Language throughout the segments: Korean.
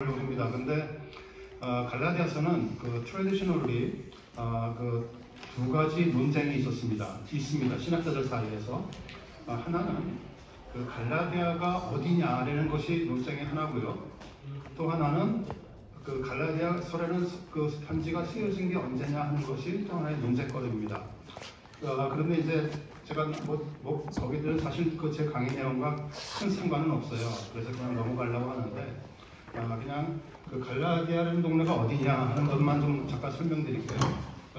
입니다. 근데 갈라디아서는 그 트래디셔널리 그 두 가지 논쟁이 있습니다. 신학자들 사이에서 하나는 그 갈라디아가 어디냐라는 것이 논쟁의 하나고요. 또 하나는 그 갈라디아서라는 그 편지가 쓰여진 게 언제냐 하는 것이 또 하나의 논쟁거리입니다. 그런데 이제 제가 거기들은 사실 그 제 강의 내용과 큰 상관은 없어요. 그래서 그냥 넘어가려고 하는데 그냥 그 갈라디아라는 동네가 어디냐 하는 것만 좀 잠깐 설명드릴게요.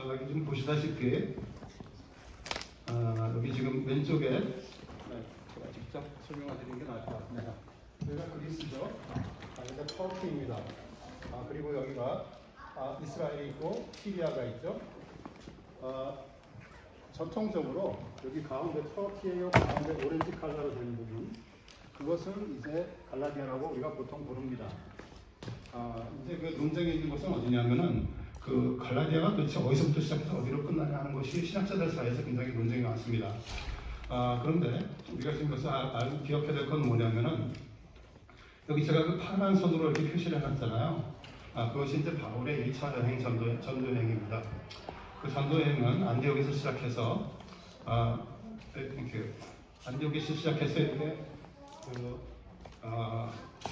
여기 지금 보시다시피 여기 지금 왼쪽에 제가 직접 설명드리는 게 나을 것 같네요. 여기가 그리스죠. 여기가 터키입니다. 그리고 여기가 이스라엘이 있고 시리아가 있죠. 전통적으로 여기 가운데 터키의 가운데 오렌지 컬러로 된 부분, 그것을 이제 갈라디아라고 우리가 보통 부릅니다. 이제 그 논쟁이 있는 것은 어디냐면은 그 갈라디아가 도대체 어디서부터 시작해서 어디로 끝나냐 하는 것이 신학자들 사이에서 굉장히 논쟁이 많습니다. 그런데 우리가 지금 여기서 기억해야 될 건 뭐냐면은 여기 제가 그 파란 선으로 이렇게 표시를 해놨잖아요. 그것이 이제 바울의 1차 여행 전도여행입니다. 그 전도여행은 안디옥에서 시작해서 안디옥에서 시작해서 이렇게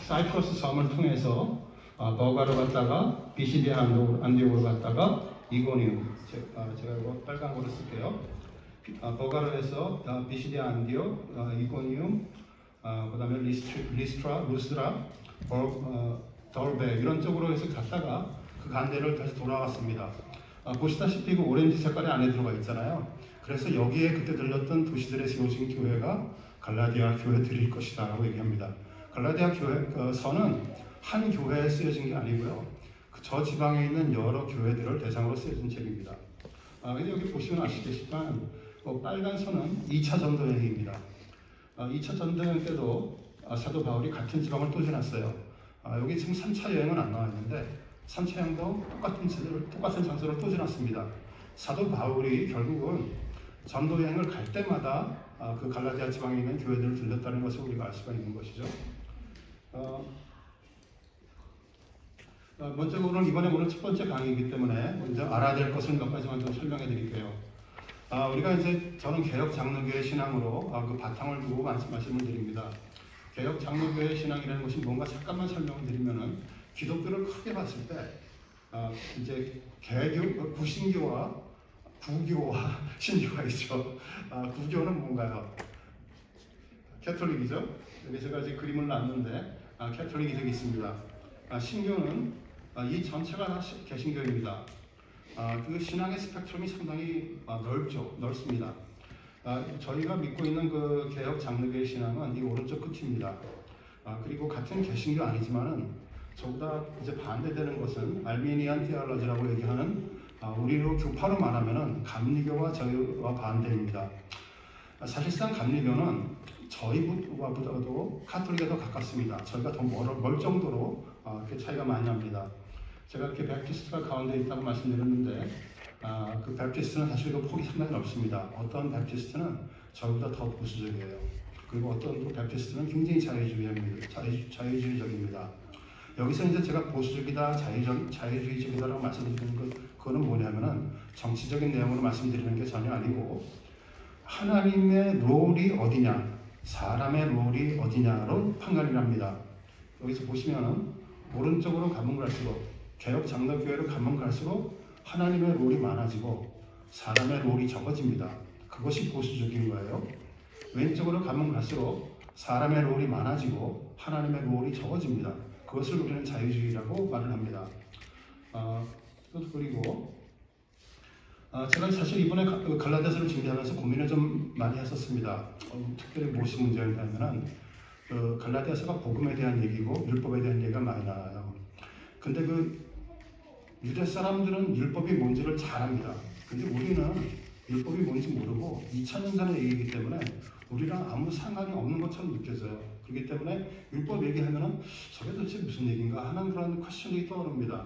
사이프러스 섬을 통해서 버가로 갔다가 비시디아 안디옥으로 갔다가 이고니움, 제가 이거 빨간 거로 쓸게요. 버가로에서 비시디아 안디옥, 이고니움, 그 다음에 리스트라, 루스라, 더베 이런 쪽으로 해서 갔다가 그 간데를 다시 돌아왔습니다. 보시다시피 그 오렌지 색깔이 안에 들어가 있잖아요. 그래서 여기에 그때 들렸던 도시들에 세워진 교회가 갈라디아 교회들일 것이다 라고 얘기합니다. 갈라디아 교회서는 한 교회에 쓰여진 게 아니고요. 저 지방에 있는 여러 교회들을 대상으로 쓰여진 책입니다. 여기 보시면 아시겠지만 빨간 선은 2차 전도여행입니다. 2차 전도여행 때도 사도 바울이 같은 지방을 또 지났어요. 여기 지금 3차 여행은 안 나와 있는데 3차 여행도 똑같은 장소를 또 지났습니다. 사도 바울이 결국은 전도여행을 갈 때마다 그 갈라디아 지방에 있는 교회들을 들렸다는 것을 우리가 알 수가 있는 것이죠. 먼저 이번에 첫 번째 강의이기 때문에 먼저 알아야 될 것을 몇 가지만 좀 설명해 드릴게요. 우리가 이제 저는 개혁 장로교회 신앙으로 그 바탕을 두고 말씀을 드립니다. 개혁 장로교회 신앙이라는 것이 뭔가 잠깐만 설명을 드리면은 기독교를 크게 봤을 때 이제 구신교와 구교와 신교가 있죠. 구교는 뭔가요? 캐톨릭이죠. 여기 제가 지금 그림을 놨는데 캐톨릭이 되어 있습니다. 신교는 이 전체가 다 개신교입니다. 그 신앙의 스펙트럼이 상당히 넓습니다. 저희가 믿고 있는 그 개혁 장로교의 신앙은 이 오른쪽 끝입니다. 그리고 같은 개신교 아니지만은 저보다 이제 반대되는 것은 알미니안 테올로지라고 얘기하는 우리로 교파로 말하면은 감리교와 저희와 반대입니다. 사실상 감리교는 저희보다도 카톨릭에 더 가깝습니다. 저희가 더 멀 정도로 그 차이가 많이 납니다. 제가 이렇게 베프티스트가 가운데 있다고 말씀드렸는데 그 베프티스트는 사실 그 폭이 상당히 넓습니다. 어떤 베프티스트는 저희보다 더 보수적이에요. 그리고 어떤 또 베프티스트는 굉장히 자유주의적입니다. 여기서 이제 제가 보수적이다, 자유주의적이다라고 말씀드리는 그거는 뭐냐면은 정치적인 내용으로 말씀드리는 게 전혀 아니고 하나님의 롤이 어디냐, 사람의 롤이 어디냐로 판단을 합니다. 여기서 보시면은 오른쪽으로 가면 갈수록 개혁 장로교회로 가면 갈수록 하나님의 롤이 많아지고 사람의 롤이 적어집니다. 그것이 보수적인 거예요. 왼쪽으로 가면 갈수록 사람의 롤이 많아지고 하나님의 롤이 적어집니다. 그것을 우리는 자유주의라고 말을 합니다. 그리고 제가 사실 이번에 갈라디아서를 준비하면서 고민을 좀 많이 했었습니다. 특별히 무엇이 문제였냐면은 갈라디아서가 복음에 대한 얘기고 율법에 대한 얘기가 많이 나와요. 근데 그 유대 사람들은 율법이 뭔지를 잘 압니다. 근데 우리는 율법이 뭔지 모르고 2000년 전의 얘기이기 때문에 우리랑 아무 상관이 없는 것처럼 느껴져요. 그렇기 때문에 율법 얘기하면은 저게 도대체 무슨 얘기인가 하는 그런 퀘스천이 떠오릅니다.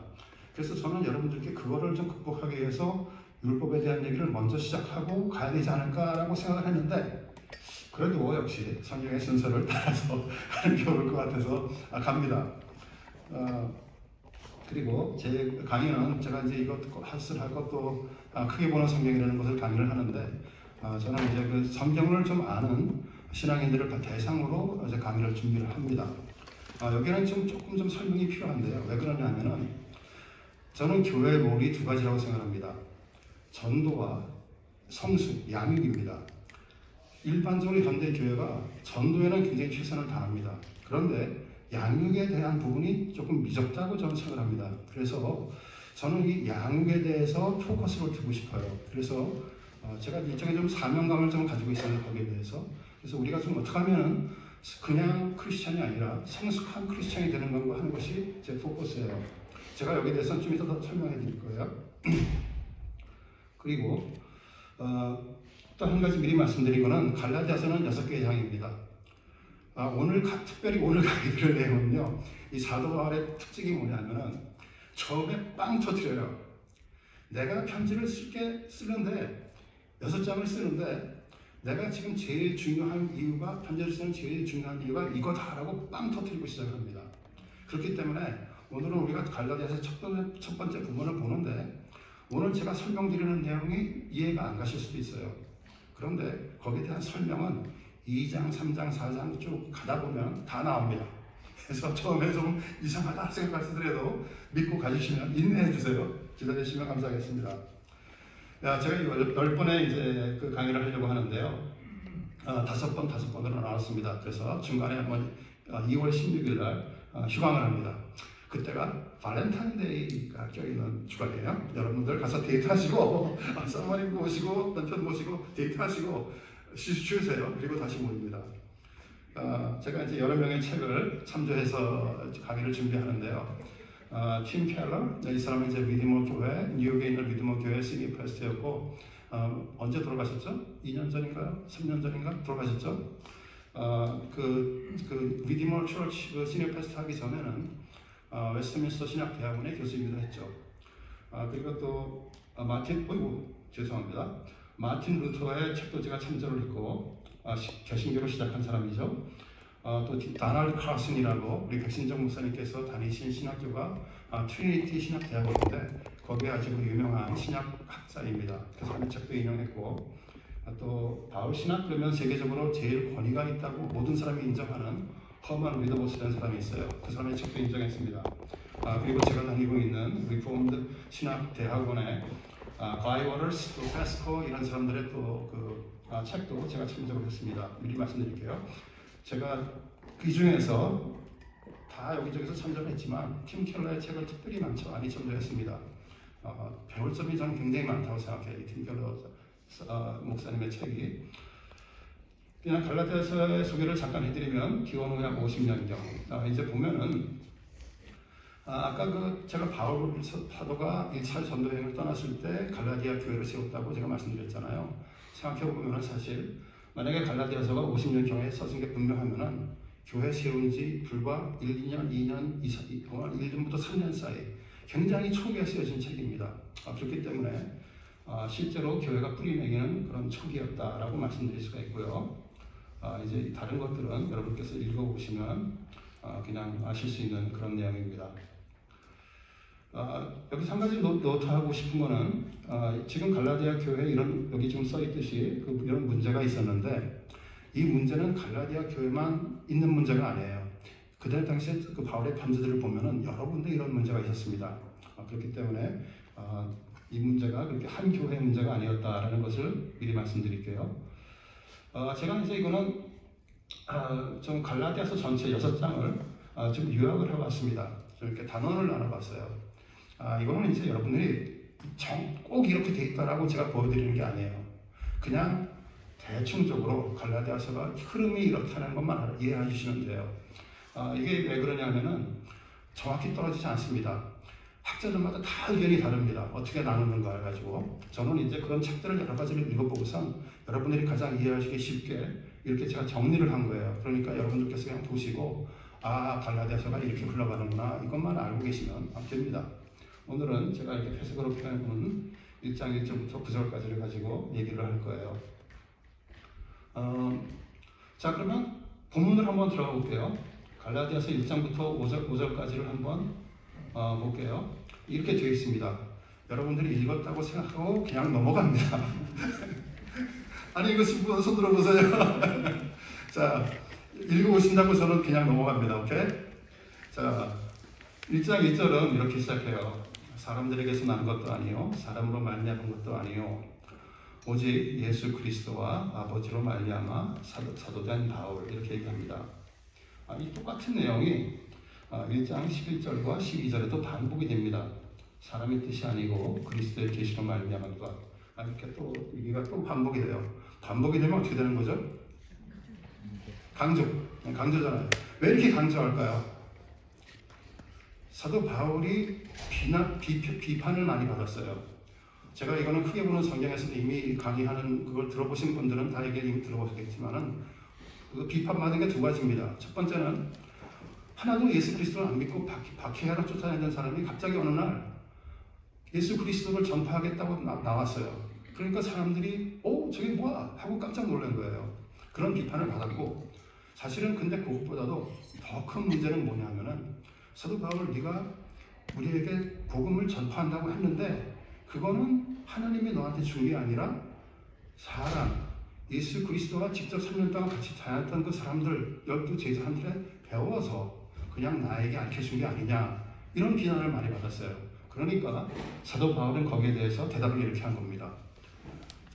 그래서 저는 여러분들께 그거를 좀 극복하기 위해서 율법에 대한 얘기를 먼저 시작하고 가야 되지 않을까라고 생각을 했는데 그래도 역시 성경의 순서를 따라서 가는 게 옳을 것 같아서 갑니다. 그리고 제 강의는 제가 이제 이것 할 것도 크게 보는 성경이라는 것을 강의를 하는데 저는 이제 그 성경을 좀 아는 신앙인들을 대상으로 이제 강의를 준비를 합니다. 여기는 조금 좀 설명이 필요한데요. 왜 그러냐면은 저는 교회의 롤이 두 가지라고 생각합니다. 전도와 성수, 양육입니다. 일반적으로 현대 교회가 전도에는 굉장히 최선을 다합니다. 그런데 양육에 대한 부분이 조금 미적다고 저는 생각합니다. 그래서 저는 이 양육에 대해서 포커스를 두고 싶어요. 그래서 제가 일종의 좀 사명감을 좀 가지고 있어요. 거기에 대해서. 그래서 우리가 좀 어떻게 하면은 그냥 크리스찬이 아니라 성숙한 크리스찬이 되는 건가 하는 것이 제 포커스예요. 제가 여기에 대해서는 좀 이따 더 설명해 드릴 거예요. 그리고 또 한 가지 미리 말씀드린 거는 갈라디아서는 6개의 장입니다. 특별히 오늘 강의 들을 내용은요, 이 사도 바울의 특징이 뭐냐면은 처음에 빵 터뜨려요. 내가 편지를 쓰는데 6장을 쓰는데 내가 지금 제일 중요한 이유가, 편지를 쓰는 제일 중요한 이유가 이거다라고 빵 터뜨리고 시작을 합니다. 그렇기 때문에 오늘은 우리가 갈라디아서 첫 번째 부분을 보는데 오늘 제가 설명드리는 내용이 이해가 안 가실 수도 있어요. 그런데 거기에 대한 설명은 2장, 3장, 4장 쭉 가다 보면 다 나옵니다. 그래서 처음에 좀 이상하다 생각하시더라도 믿고 가주시면 인내해 주세요. 기다리시면 감사하겠습니다. 제가 10번의 이제 그 강의를 하려고 하는데요. 5번으로 나눴습니다. 그래서 중간에 한번 2월 16일 날 휴강을 합니다. 그때가 발렌타인데이가 껴있는 주간이에요. 여러분들 가서 데이트하시고 사모님 모시고 남편 모시고 데이트하시고 쉬세요. 그리고 다시 모입니다. 제가 이제 여러 명의 책을 참조해서 강의를 준비하는데요. 팀 켈러, 이 사람은 이제 리디머 교회, 뉴욕에 있는 리디머 교회 시니어 패스터였고 언제 돌아가셨죠? 2년 전인가요? 3년 전인가? 돌아가셨죠? 그 리디머 처치 그 시니어 패스터 하기 전에는 웨스트민스터 신학대학원의 교수이기도 했죠. 그리고 또 마틴 루터의 책도 제가 참조를 했고 개신교로 시작한 사람이죠. 또 다널드 카슨이라고 우리 백신정 목사님께서 다니신 신학교가 트리니티 신학대학원인데 거기에 아주 유명한 신학학자입니다. 그 사람의 책도 인용했고 또 바울 신학 그러면 세계적으로 제일 권위가 있다고 모든 사람이 인정하는 허먼 위더보스라는 사람이 있어요. 그 사람의 책도 인정했습니다. 그리고 제가 다니고 있는 리폼드 신학대학원의 가이 워터스, 또 페스코 이런 사람들의 또 그 책도 제가 참조를 했습니다. 미리 말씀드릴게요. 제가 그 중에서 다 여기저기서 참조를 했지만 팀 켈러의 책을 특별히 많이 참조했습니다. 배울 점이 저는 굉장히 많다고 생각해요. 이 팀 켈러 목사님의 책이. 그냥 갈라디아서의 소개를 잠깐 해드리면 기원 후 약 50년경 이제 보면은 아까 제가 바울 사도가 1차 전도여행을 떠났을 때 갈라디아 교회를 세웠다고 제가 말씀드렸잖아요. 생각해보면 사실 만약에 갈라디아서가 50년경에 써진 게 분명하면은 교회 세운 지 불과 1, 2년, 2년, 1년부터 3년 사이 굉장히 초기에 쓰여진 책입니다. 그렇기 때문에 실제로 교회가 뿌리내기는 그런 초기였다라고 말씀드릴 수가 있고요. 이제 다른 것들은 여러분께서 읽어보시면 그냥 아실 수 있는 그런 내용입니다. 여기서 한 가지 노트하고 싶은 거는 지금 갈라디아 교회에 여기 지금 써있듯이 이런 문제가 있었는데 이 문제는 갈라디아 교회만 있는 문제가 아니에요. 그때 당시에 그 바울의 편지들을 보면은 여러 군데 이런 문제가 있었습니다. 그렇기 때문에 이 문제가 그렇게 한 교회의 문제가 아니었다라는 것을 미리 말씀드릴게요. 제가 이제 이거는 좀 갈라디아서 전체 6장을 좀 요약을 해봤습니다. 좀 이렇게 단원을 나눠봤어요. 이거는 이제 여러분들이 꼭 이렇게 돼 있다라고 제가 보여드리는 게 아니에요. 그냥 대충적으로 갈라디아서가 흐름이 이렇다는 것만 이해해 주시면 돼요. 이게 왜 그러냐면은 정확히 떨어지지 않습니다. 학자들마다 다 의견이 다릅니다. 어떻게 나누는가 해가지고 저는 이제 그런 책들을 여러 가지를 읽어보고선 여러분들이 가장 이해하시기 쉽게 이렇게 제가 정리를 한 거예요. 그러니까 여러분들께서 그냥 보시고 갈라디아서가 이렇게 흘러가는구나 이것만 알고 계시면 됩니다. 오늘은 제가 이렇게 회색으로 표현해놓은 1장 1절부터 9절까지를 가지고 얘기를 할 거예요. 자, 그러면 본문을 한번 들어가 볼게요. 갈라디아서 1장부터 5절까지를 한번 볼게요. 이렇게 되어 있습니다. 여러분들이 읽었다고 생각하고 그냥 넘어갑니다. 아니 이거 신부 손 들어보세요. 자, 읽어보신다고 저는 그냥 넘어갑니다. 오케이? 자, 1장 1절은 이렇게 시작해요. 사람들에게서 난 것도 아니요 사람으로 말미암은 것도 아니요 오직 예수 그리스도와 아버지로 말미암아 사도된 바울, 이렇게 얘기합니다. 이 똑같은 내용이 1장 11절과 12절에도 반복이 됩니다. 사람의 뜻이 아니고 그리스도의 계시로 말미암은 것. 이렇게 또 여기가 또 반복이 돼요. 반복이 되면 어떻게 되는 거죠? 강조잖아요. 왜 이렇게 강조할까요? 사도 바울이 비판을 많이 받았어요. 제가 이거는 크게 보는 성경에서도 이미 강의하는 그걸 들어보신 분들은 다 이게 이미 들어보셨겠지만은 그 비판받은 게 두 가지입니다. 첫 번째는 하나도 예수 그리스도를 안 믿고 박해하러 쫓아내는 사람이 갑자기 어느 날 예수 그리스도를 전파하겠다고 나왔어요. 그러니까 사람들이 저게 뭐야? 하고 깜짝 놀란 거예요. 그런 비판을 받았고, 사실은 근데 그것보다도 더 큰 문제는 뭐냐면은 사도 바울, 네가 우리에게 복음을 전파한다고 했는데 그거는 하나님이 너한테 준 게 아니라 사람, 예수 그리스도와 직접 3년 동안 같이 다녔던 그 사람들 12제자한테 배워서 그냥 나에게 알려준 게 아니냐, 이런 비난을 많이 받았어요. 그러니까 사도 바울은 거기에 대해서 대답을 이렇게 한 겁니다.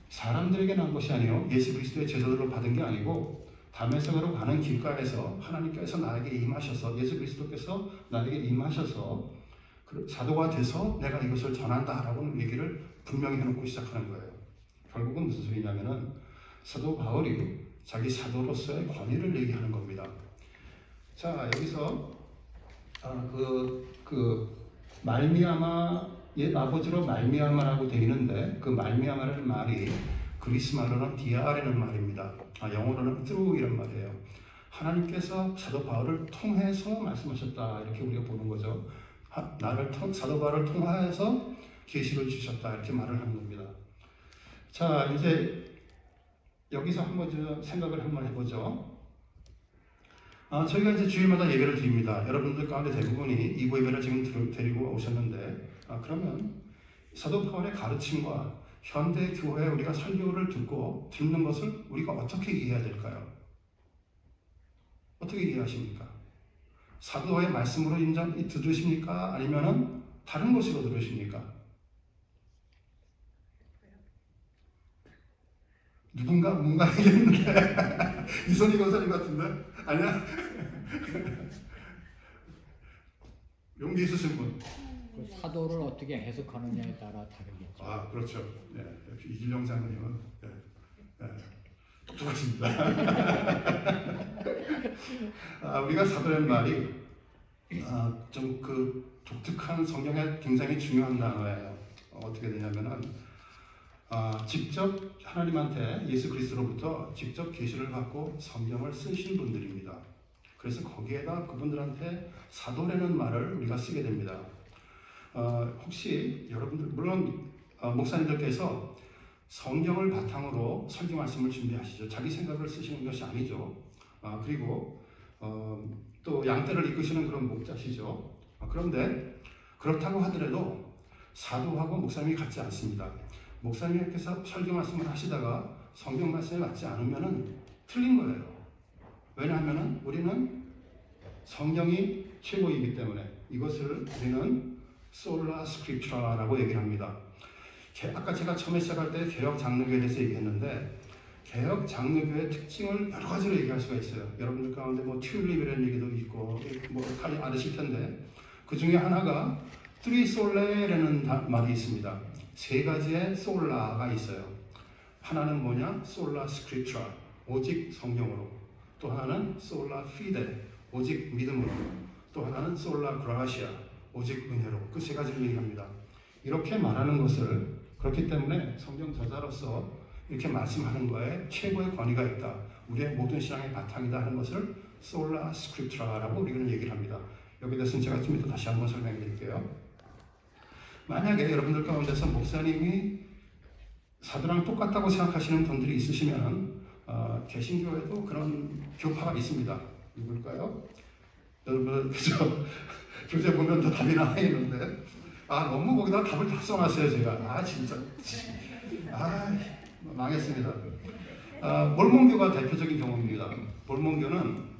사람들에게 난 것이 아니요 예수 그리스도의 제자들로 받은 게 아니고 다메섹으로 가는 길가에서 하나님께서 나에게 임하셔서, 예수 그리스도께서 나에게 임하셔서 사도가 돼서 내가 이것을 전한다라고 얘기를 분명히 해놓고 시작하는 거예요. 결국은 무슨 소리냐면은 사도 바울이 자기 사도로서의 권위를 얘기하는 겁니다. 자, 여기서 말미암아, 아버지로 말미암아라고 되어 있는데 그 말미암아라는 말이 그리스 말로는 디아라는 말입니다. 영어로는 through 이란 말이에요. 하나님께서 사도 바울을 통해서 말씀하셨다, 이렇게 우리가 보는 거죠. 사도 바울을 통하여서 계시를 주셨다, 이렇게 말을 하는 겁니다. 자, 이제 여기서 한번 생각을 한번 해보죠. 저희가 이제 주일마다 예배를 드립니다. 여러분들 가운데 대부분이 이부 예배를 지금 데리고 오셨는데, 그러면 사도 바울의 가르침과 현대 교회에 우리가 설교를 듣는 것을 우리가 어떻게 이해해야 될까요? 어떻게 이해하십니까? 사도의 말씀으로 들으십니까? 아니면은 다른 것으로 들으십니까? 누군가 뭔가 얘기했는데 이선희 권사님 같은데? 아니야? 용기 있으신 분? 그 사도를 어떻게 해석하느냐에 따라 다르겠죠. 그렇죠. 네, 역시 이길영 장로님은 똑똑하십니다. 우리가 사도라는 말이 좀 그 독특한 성경에 굉장히 중요한 단어예요. 어떻게 되냐면은 직접 하나님한테 예수 그리스도로부터 직접 계시를 받고 성경을 쓰신 분들입니다. 그래서 거기에다 그분들한테 사도라는 말을 우리가 쓰게 됩니다. 혹시 여러분들, 물론 목사님들께서 성경을 바탕으로 설교 말씀을 준비하시죠. 자기 생각을 쓰시는 것이 아니죠. 그리고 또 양떼를 이끄시는 그런 목자시죠. 그런데 그렇다고 하더라도 사도하고 목사님이 같지 않습니다. 목사님께서 설교 말씀을 하시다가 성경 말씀에 맞지 않으면 틀린 거예요. 왜냐하면 우리는 성경이 최고이기 때문에 이것을 우리는 솔라 스크립처라고 얘기를 합니다. 아까 제가 처음에 시작할 때 개혁 장로교에 대해서 얘기했는데 개혁 장로교의 특징을 여러 가지로 얘기할 수가 있어요. 여러분들 가운데 튤립이라는 얘기도 있고 다 아실 텐데 그 중에 하나가 트리솔레라는 말이 있습니다. 세 가지의 솔라가 있어요. 하나는 뭐냐? 솔라 스크립처, 오직 성령으로. 또 하나는 솔라 피데, 오직 믿음으로. 또 하나는 솔라 그라시아, 오직 은혜로. 그 세 가지를 얘기합니다. 이렇게 말하는 것을, 그렇기 때문에 성경 저자로서 이렇게 말씀하는 거에 최고의 권위가 있다. 우리의 모든 신앙의 바탕이다 하는 것을 솔라 스크립처라고 우리는 얘기를 합니다. 여기에 대해서는 제가 좀 이따 다시 한번 설명해 드릴게요. 만약에 여러분들 가운데서 목사님이 사도랑 똑같다고 생각하시는 분들이 있으시면 개신교에도 그런 교파가 있습니다. 누굴까요? 여러분 그죠? 교재 보면 더 답이 나와 있는데 너무 거기다 답을 다 써놨어요 제가. 진짜 망했습니다. 몰몬교가 대표적인 경우입니다. 몰몬교는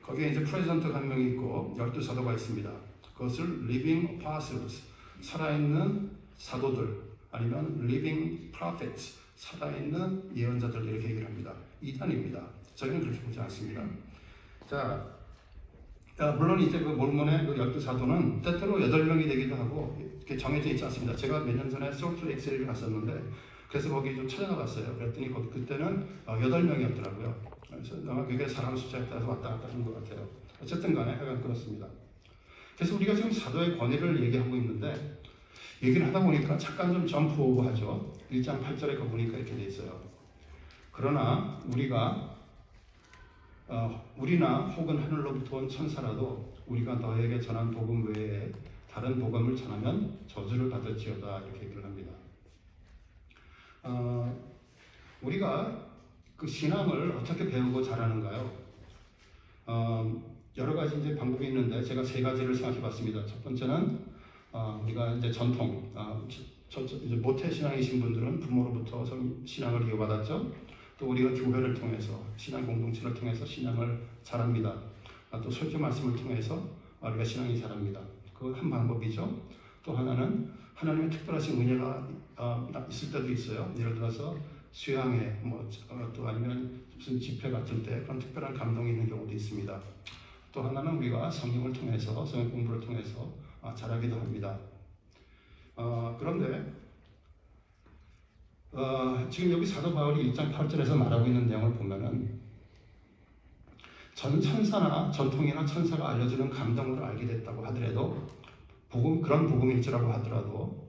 거기에 이제 프레젠트가 한 명이 있고 12사도가 있습니다. 그것을 living apostles, 살아있는 사도들, 아니면 living prophets, 살아있는 예언자들 이렇게 얘기를 합니다. 이단입니다. 저희는 그렇게 보지 않습니다. 자, 물론 이제 그 몰몬의 그 12사도는 때때로 8명이 되기도 하고 이렇게 정해져 있지 않습니다. 제가 몇 년 전에 솔트레이크시티를 갔었는데 그래서 거기 좀 찾아가 봤어요. 그랬더니 그때는 8명이었더라고요. 그래서 아마 그게 사람 숫자에 따라서 왔다 갔다 하는 것 같아요. 어쨌든 간에 하여간 그렇습니다. 그래서 우리가 지금 사도의 권위를 얘기하고 있는데 얘기를 하다 보니까 잠깐 좀 점프 오버하죠. 1장 8절에 가보니까 이렇게 돼 있어요. 그러나 우리나 혹은 하늘로부터 온 천사라도 우리가 너에게 전한 복음 외에 다른 복음을 전하면 저주를 받을지어다 이렇게 얘기를 합니다. 우리가 그 신앙을 어떻게 배우고 자라는가요? 여러 가지 이제 방법이 있는데 제가 3가지를 생각해 봤습니다. 첫 번째는 우리가 이제 전통, 이제 모태 신앙이신 분들은 부모로부터 신앙을 이어받았죠. 또 우리가 교회를 통해서 신앙 공동체를 통해서 신앙을 자랍니다. 또 설교 말씀을 통해서 우리가 신앙이 자랍니다. 그 한 방법이죠. 또 하나는 하나님의 특별하신 은혜가 있을 때도 있어요. 예를 들어서 수양회, 또 아니면 무슨 집회 같은 때 그런 특별한 감동이 있는 경우도 있습니다. 또 하나는 우리가 성경을 통해서 성경 공부를 통해서 자라기도 합니다. 그런데 지금 여기 사도 바울이 1장 8절에서 말하고 있는 내용을 보면은 천사나 전통이나 천사가 알려주는 감동으로 알게 됐다고 하더라도 그런 복음일지라고 하더라도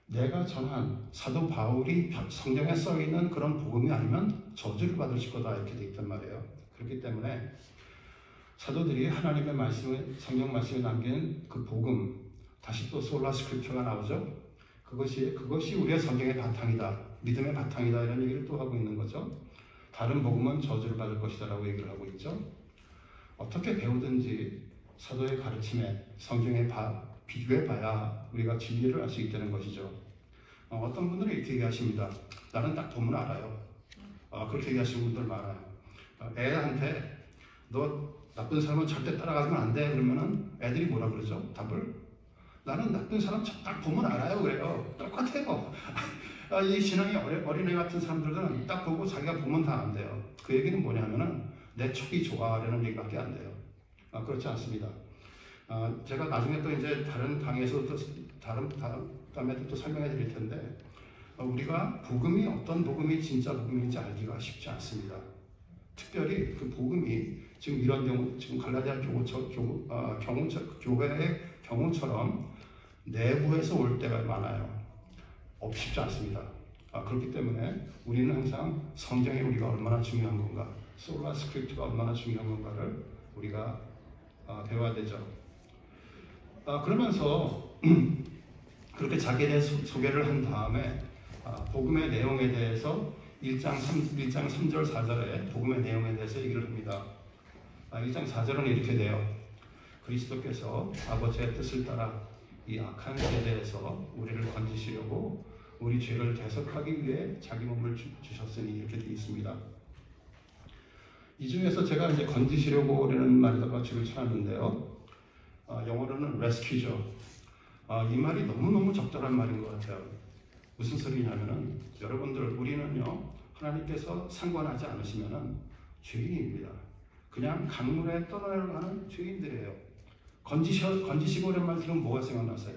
내가 전한 사도 바울이 성경에 써 있는 그런 복음이 아니면 저주를 받으실 거다 이렇게 돼 있단 말이에요. 그렇기 때문에 사도들이 하나님의 말씀을 성경 말씀에 남긴 그 복음 다시 또 솔라 스크립처가 나오죠. 그것이 우리의 성경의 바탕이다, 믿음의 바탕이다 이런 얘기를 또 하고 있는 거죠. 다른 복음은 저주를 받을 것이다라고 얘기를 하고 있죠. 어떻게 배우든지 사도의 가르침에 성경에 비교해봐야 우리가 진리를 알 수 있다는 것이죠. 어떤 분들은 이렇게 얘기하십니다. 나는 딱 보면 알아요. 그렇게 얘기하시는 분들 많아요. 애한테 너 나쁜 사람은 절대 따라가면 안 돼 그러면은 애들이 뭐라 그러죠? 답을 나는 나쁜 사람 딱 보면 알아요 그래요. 똑같아요. 이 신앙이 어린애 같은 사람들은 딱 보고 자기가 보면 다 안 돼요. 그 얘기는 뭐냐면은 내 촉이 좋아라는 얘기밖에 안 돼요. 그렇지 않습니다. 제가 나중에 또 이제 다른 강의에서 다음에 또 설명해 드릴 텐데 우리가 복음이 어떤 복음이 진짜 복음인지 알기가 쉽지 않습니다. 특별히 그 복음이 지금 이런 경우, 지금 갈라디아 교회의 경우처럼 내부에서 올 때가 많아요. 쉽지 않습니다. 그렇기 때문에 우리는 항상 성경이 우리가 얼마나 중요한 건가, 솔라 스크립트가 얼마나 중요한 건가를 우리가 배워야 되죠. 그러면서 그렇게 자기에 대해 소개를 한 다음에 복음의 내용에 대해서 1장 3절 4절에 복음의 내용에 대해서 얘기를 합니다. 1장 4절은 이렇게 돼요. 그리스도께서 아버지의 뜻을 따라 이 악한 세대에서 우리를 건지시려고 우리 죄를 대속하기 위해 자기 몸을 주셨으니 이렇게 되어 있습니다. 이 중에서 제가 이제 건지시려고라는 말에다가 줄을 쳐놨는데요. 영어로는 rescue죠. 이 말이 너무너무 적절한 말인 것 같아요. 무슨 소리냐면은 여러분들 우리는요 하나님께서 상관하지 않으시면은 죄인입니다. 그냥 강물에 떠내려가는 죄인들이에요. 건지시고 이런 말 들으면 뭐가 생각나세요?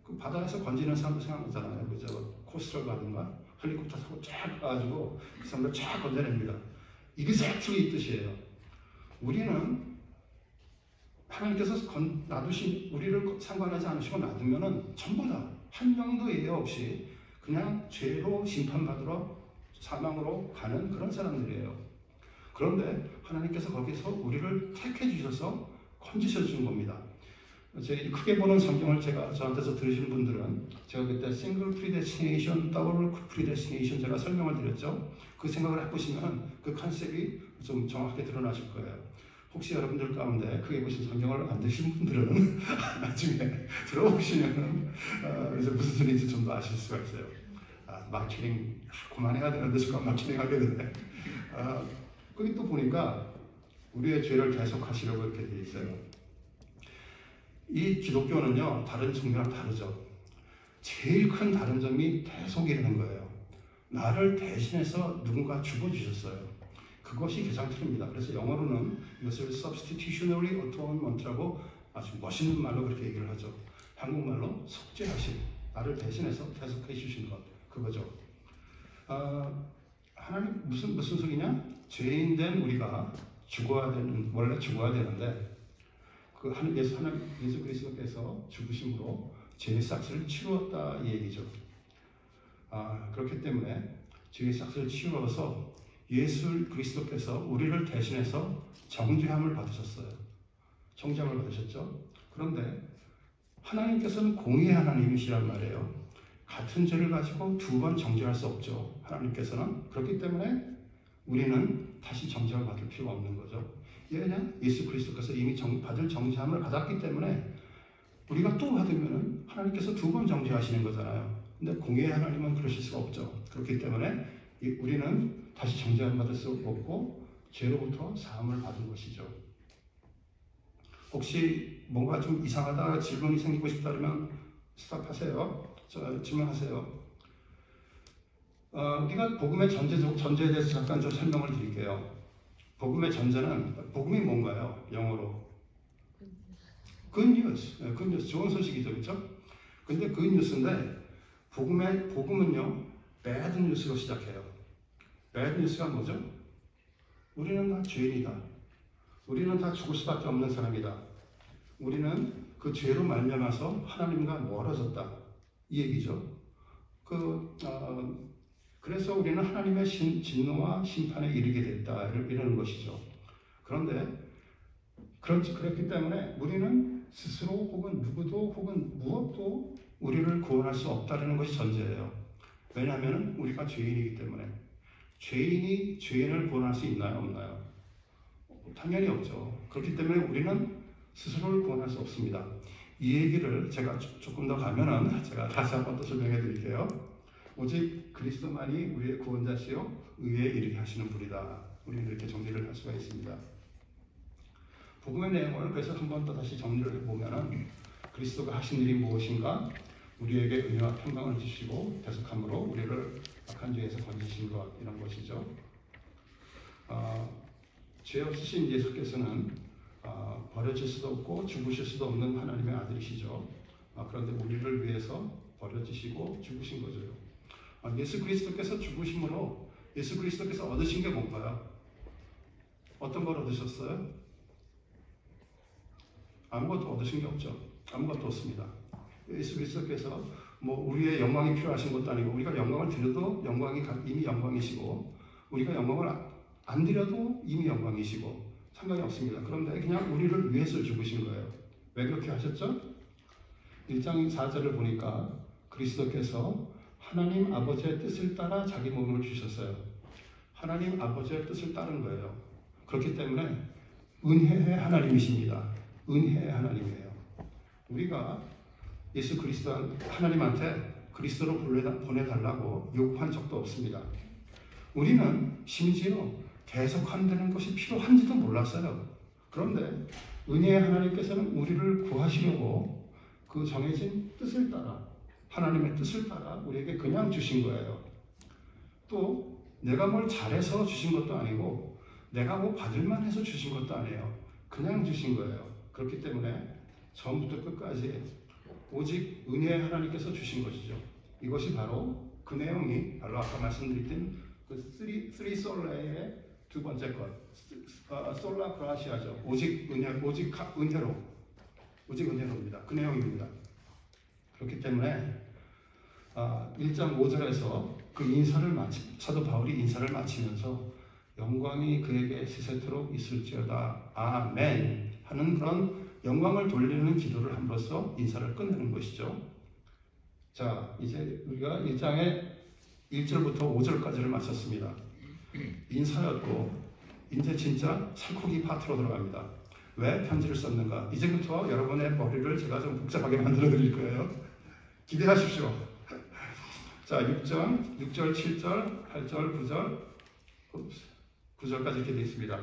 그 바다에서 건지는 사람도 생각나잖아요. 그죠? 코스트럴 가든가 헬리콥터 타고 쫙 가가지고 그 사람들 쫙 건져냅니다. exactly 이 뜻이에요. 우리는 하나님께서 놔두신 우리를 상관하지 않으시고 놔두면은 전부 다 한 명도 예외 없이 그냥 죄로 심판받으러 사망으로 가는 그런 사람들이에요. 그런데 하나님께서 거기서 우리를 택해 주셔서 건지셔 준 겁니다. 크게 보는 성경을 저한테서 들으신 분들은 제가 그때 싱글 프리데스티네이션, 더블 프리데스티네이션 제가 설명을 드렸죠. 그 생각을 해보시면 그 컨셉이 좀 정확하게 드러나실 거예요. 혹시 여러분들 가운데 크게 보신 성경을 안 드신 분들은 나중에 들어보시면 그래서 무슨 소리인지 좀 더 아실 수가 있어요. 마케팅 그만해야 되는데 잠깐 마케팅 하게 되네. 거기 또 보니까 우리의 죄를 대속하시려고 이렇게 돼 있어요. 이 기독교는요 다른 종교랑 다르죠. 제일 큰 다른 점이 대속이라는 거예요. 나를 대신해서 누군가 죽어주셨어요. 그것이 가장 틀입니다. 그래서 영어로는 이것을 substitutionary atonement라고 아주 멋있는 말로 그렇게 얘기를 하죠. 한국말로 속죄하심, 나를 대신해서 대속해 주신 것, 그거죠. 하나님 무슨 소리냐? 죄인 된 우리가 원래 죽어야 되는데 예수 그리스도께서 죽으심으로 죄의 싹을 치루었다 이 얘기죠. 그렇기 때문에 죄의 싹을 치루어서 예수 그리스도께서 우리를 대신해서 정죄함을 받으셨어요. 정죄함을 받으셨죠. 그런데 하나님께서는 공의의 하나님이시란 말이에요. 같은 죄를 가지고 두 번 정죄할 수 없죠. 하나님께서는. 그렇기 때문에 우리는 다시 정죄를 받을 필요가 없는 거죠. 왜냐? 예수 그리스도께서 이미 받을 정죄함을 받았기 때문에 우리가 또 받으면 하나님께서 두 번 정죄하시는 거잖아요. 근데 공의의 하나님은 그러실 수가 없죠. 그렇기 때문에 우리는 다시 정죄함을 받을 수 없고 죄로부터 사함을 받은 것이죠. 혹시 뭔가 좀 이상하다 질문이 생기고 싶다면 스탑하세요. 질문하세요. 우리가 복음의 전제에 대해서 잠깐 좀 설명을 드릴게요. 복음의 전제는 복음이 뭔가요? 영어로 good news, good news 좋은 소식이죠, 그렇죠? 근데 good news인데 복음은요 bad news로 시작해요. bad news가 뭐죠? 우리는 다 죄인이다. 우리는 다 죽을 수밖에 없는 사람이다. 우리는 그 죄로 말미암아서 하나님과 멀어졌다. 이 얘기죠. 그래서 우리는 하나님의 진노와 심판에 이르게 됐다. 이러는 것이죠. 그런데 그렇기 때문에 우리는 스스로 혹은 누구도 혹은 무엇도 우리를 구원할 수 없다는 것이 전제예요. 왜냐하면 우리가 죄인이기 때문에. 죄인이 죄인을 구원할 수 있나요? 없나요? 당연히 없죠. 그렇기 때문에 우리는 스스로를 구원할 수 없습니다. 이 얘기를 제가 조금 더 가면은 제가 다시 한번 더 설명해 드릴게요. 오직 그리스도만이 우리의 구원자시요 의에 이르게 하시는 분이다. 우리는 이렇게 정리를 할 수가 있습니다. 복음의 내용을 그래서 한 번 더 다시 정리를 해보면은 그리스도가 하신 일이 무엇인가? 우리에게 은혜와 평강을 주시고 대속함으로 우리를 악한 죄에서 건지신 것 이런 것이죠. 죄 없으신 예수께서는 버려질 수도 없고 죽으실 수도 없는 하나님의 아들이시죠. 그런데 우리를 위해서 버려지시고 죽으신 거죠. 예수 그리스도께서 죽으심으로 예수 그리스도께서 얻으신 게 뭔가요? 어떤 걸 얻으셨어요? 아무것도 얻으신 게 없죠. 아무것도 없습니다. 예수 그리스도께서 우리의 영광이 필요하신 것도 아니고 우리가 영광을 드려도 영광이 이미 영광이시고 우리가 영광을 안 드려도 이미 영광이시고 상관이 없습니다. 그런데 그냥 우리를 위해서 죽으신 거예요. 왜 그렇게 하셨죠? 1장 4절을 보니까 그리스도께서 하나님 아버지의 뜻을 따라 자기 몸을 주셨어요. 하나님 아버지의 뜻을 따른 거예요. 그렇기 때문에 은혜의 하나님이십니다. 은혜의 하나님이에요. 우리가 예수 그리스도 하나님한테 그리스도로 보내달라고 요구한 적도 없습니다. 우리는 심지어 대속한다는 것이 필요한지도 몰랐어요. 그런데 은혜의 하나님께서는 우리를 구하시려고 그 정해진 뜻을 따라 하나님의 뜻을 따라 우리에게 그냥 주신 거예요. 또 내가 뭘 잘해서 주신 것도 아니고 내가 뭐 받을만 해서 주신 것도 아니에요. 그냥 주신 거예요. 그렇기 때문에 처음부터 끝까지 오직 은혜의 하나님께서 주신 것이죠. 이것이 바로 그 내용이 바로 아까 말씀드렸던 그 쓰리 솔라의 두 번째 것, 솔라 그라시아죠. 오직 은혜로입니다. 그 내용입니다. 그렇기 때문에 1장 5절에서 그 사도 바울이 인사를 마치면서 영광이 그에게 세세토록 있을지어다 아멘 하는 그런 영광을 돌리는 기도를 함으로써 인사를 끝내는 것이죠. 자, 이제 우리가 1장의 1절부터 5절까지를 마쳤습니다. 인사였고 이제 진짜 살코기 파트로 들어갑니다. 왜 편지를 썼는가? 이제부터 여러분의 머리를 제가 좀 복잡하게 만들어 드릴 거예요. 기대하십시오. 자, 6절, 7절, 8절, 9절까지 이렇게 되어 있습니다.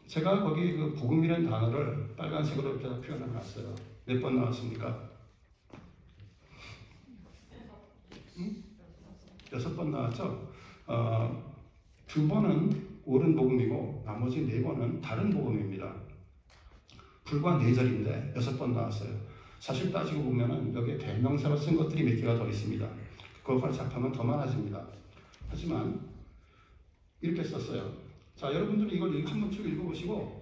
제가 거기 그 복음이라는 단어를 빨간색으로 이렇게 표현해 놨어요. 몇 번 나왔습니까? 6번 나왔죠? 2번은 옳은 복음이고 나머지 4번은 다른 복음입니다. 불과 4절인데 6번 나왔어요. 사실 따지고 보면은 여기에 대명사로 쓴 것들이 몇 개가 더 있습니다. 그것까지 합하면 더 많아집니다. 하지만 이렇게 썼어요. 자, 여러분들은 이걸 한번 쭉 읽어보시고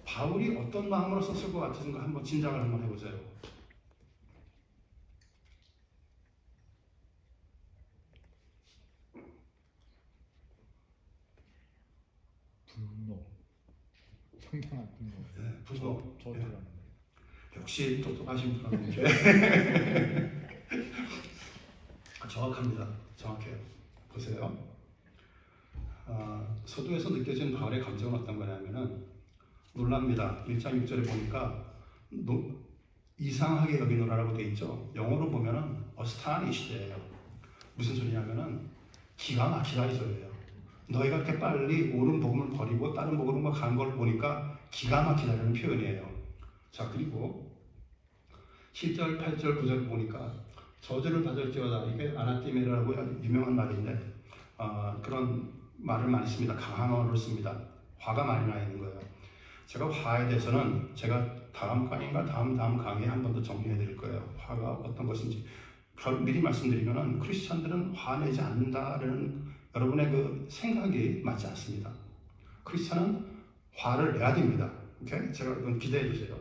바울이 어떤 마음으로 썼을 것 같은가 한번 짐작을 한번 해보세요. 분노. 상당한 분노. 네, 분노. 저주라는 거. 역시 똑똑하신 분은 이렇게 정확합니다. 정확해요. 보세요. 서두에서 느껴진 바울의 감정은 어떤 거냐면은 놀랍니다. 1장 6절에 보니까 이상하게 여기노라라고 되어 있죠. 영어로 보면은 astonished예요. 무슨 소리냐면은 기가 막히다 이 소리예요. 너희가 이렇게 빨리 옳은 복음을 버리고 다른 복음으로 간 걸 보니까 기가 막히다는 표현이에요. 자, 그리고 7절, 8절, 9절 보니까 저주를 받을지어다. 이게 아나띠메라고 유명한 말인데 그런 말을 많이 씁니다. 강한 언어를 씁니다. 화가 많이 나 있는 거예요. 제가 화에 대해서는 제가 다음 강의인가 다음 강의에 한 번 더 정리해 드릴 거예요. 화가 어떤 것인지. 미리 말씀드리면은 크리스찬들은 화내지 않는다라는 여러분의 그 생각이 맞지 않습니다. 크리스찬은 화를 내야 됩니다. 오케이? 제가 이건 기대해 주세요.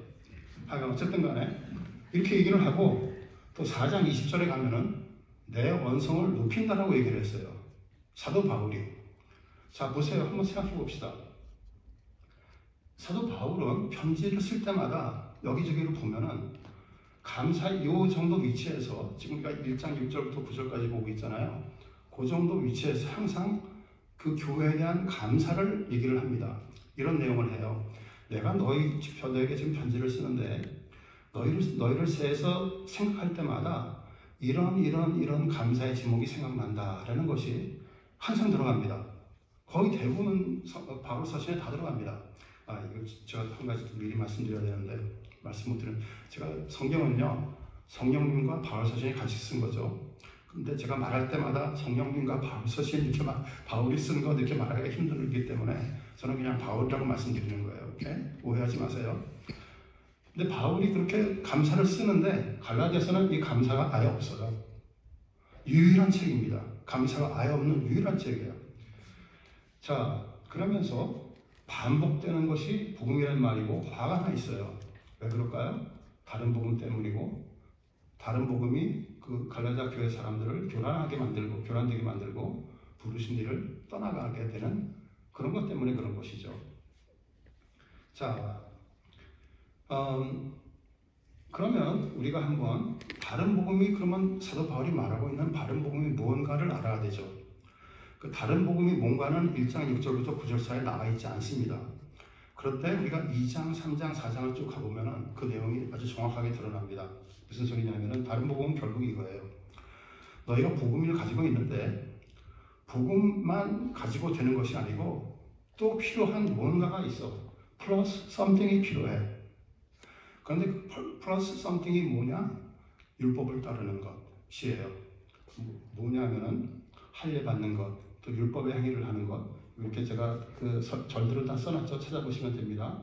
하여간 어쨌든 간에 이렇게 얘기를 하고 또 4장 20절에 가면은 내 원성을 높인다라고 얘기를 했어요. 사도 바울이. 자, 보세요. 한번 생각해 봅시다. 사도 바울은 편지를 쓸 때마다 여기저기로 보면은 감사 이 정도 위치에서 지금 우리가 1장 6절부터 9절까지 보고 있잖아요. 그 정도 위치에서 항상 그 교회에 대한 감사를 얘기를 합니다. 이런 내용을 해요. 내가 너에게 지금 편지를 쓰는데 너희를 세해서 생각할 때마다 이런 감사의 제목이 생각난다라는 것이 항상 들어갑니다. 거의 대부분 바울 서신에 다 들어갑니다. 이거 제가 한 가지 미리 말씀드려야 되는데 말씀 못 드리는 제가 성경은요 성령님과 바울 서신이 같이 쓴 거죠. 근데 제가 말할 때마다 성령님과 바울 서신 이렇게 바울이 쓴 거 이렇게 말하기가 힘들기 때문에 저는 그냥 바울이라고 말씀드리는 거예요. 오케이? 오해하지 마세요. 근데 바울이 그렇게 감사를 쓰는데 갈라디아서는 이 감사가 아예 없어요. 유일한 책입니다. 감사가 아예 없는 유일한 책이에요. 자, 그러면서 반복되는 것이 복음이라는 말이고 화가 나 있어요. 왜 그럴까요? 다른 복음 때문이고 다른 복음이 그 갈라디아 교회 사람들을 교란되게 만들고 부르신 일을 떠나가게 되는 그런 것 때문에 그런 것이죠. 자, 그러면 우리가 한번 다른 복음이 그러면 사도 바울이 말하고 있는 다른 복음이 무언가를 알아야 되죠. 그 다른 복음이 뭔가는 1장 6절부터 9절 사이에 나와 있지 않습니다. 그럴 때 우리가 2장, 3장, 4장을 쭉 가보면 그 내용이 아주 정확하게 드러납니다. 무슨 소리냐면은 다른 복음은 결국 이거예요. 너희가 복음을 가지고 있는데 복음만 가지고 되는 것이 아니고 또 필요한 뭔가가 있어. 플러스 something이 필요해. 그런데 그 플러스 something이 뭐냐? 율법을 따르는 것이에요. 뭐냐면은 할례 받는 것, 또 율법의 행위를 하는 것. 이렇게 제가 그 절들을 다 써놨죠. 찾아보시면 됩니다.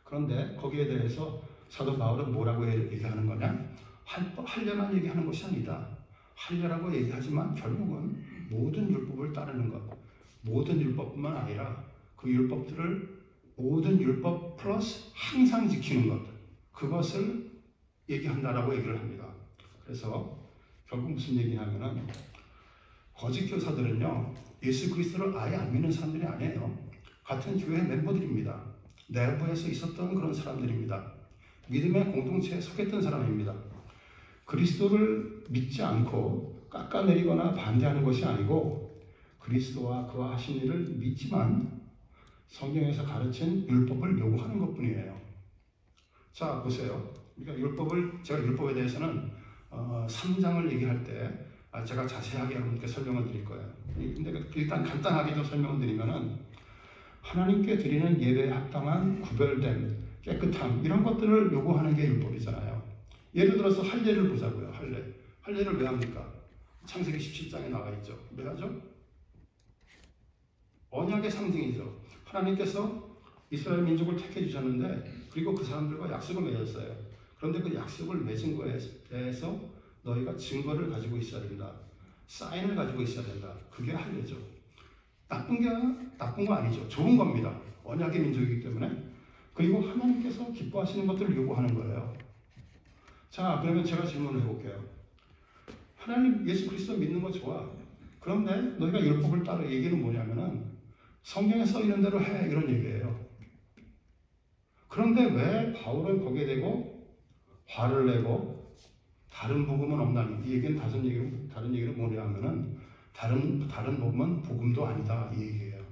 그런데 거기에 대해서 사도 바울은 뭐라고 얘기하는 거냐? 할례만 얘기하는 것이 아니다. 할례라고 얘기하지만 결국은 모든 율법을 따르는 것. 모든 율법뿐만 아니라 그 율법들을 모든 율법 플러스 항상 지키는 것. 그것을 얘기한다라고 얘기를 합니다. 그래서 결국 무슨 얘기냐면은 거짓 교사들은요, 예수 그리스도를 아예 안 믿는 사람들이 아니에요. 같은 교회 멤버들입니다. 내부에서 있었던 그런 사람들입니다. 믿음의 공동체에 속했던 사람입니다. 그리스도를 믿지 않고 깎아내리거나 반대하는 것이 아니고 그리스도와 그와 하신 일을 믿지만 성경에서 가르친 율법을 요구하는 것뿐이에요. 자, 보세요. 제가 율법에 대해서는 3장을 얘기할 때 제가 자세하게 여러분께 설명을 드릴 거예요. 근데 일단 간단하게 좀 설명을 드리면은 하나님께 드리는 예배에 합당한 구별됨, 깨끗함 이런 것들을 요구하는 게 율법이잖아요. 예를 들어서 할례를 보자고요. 할례를 왜 합니까? 창세기 17장에 나와 있죠. 왜 하죠? 언약의 상징이죠. 하나님께서 이스라엘 민족을 택해 주셨는데 그리고 그 사람들과 약속을 맺었어요. 그런데 그 약속을 맺은 거에 대해서 너희가 증거를 가지고 있어야 된다. 사인을 가지고 있어야 된다. 그게 할례죠. 나쁜 거 아니죠. 좋은 겁니다. 언약의 민족이기 때문에. 그리고 하나님께서 기뻐하시는 것들을 요구하는 거예요. 자, 그러면 제가 질문을 해볼게요. 하나님 예수 그리스도 믿는 거 좋아. 그런데 너희가 율법을 따라 얘기는 뭐냐면은 성경에 써 있는 대로 해 이런 얘기예요. 그런데 왜 바울은 거기에 대고 화를 내고 다른 복음은 없나니? 이 얘기는 다른 얘기는 뭐냐면은 다른 복음은 복음도 아니다 이 얘기예요.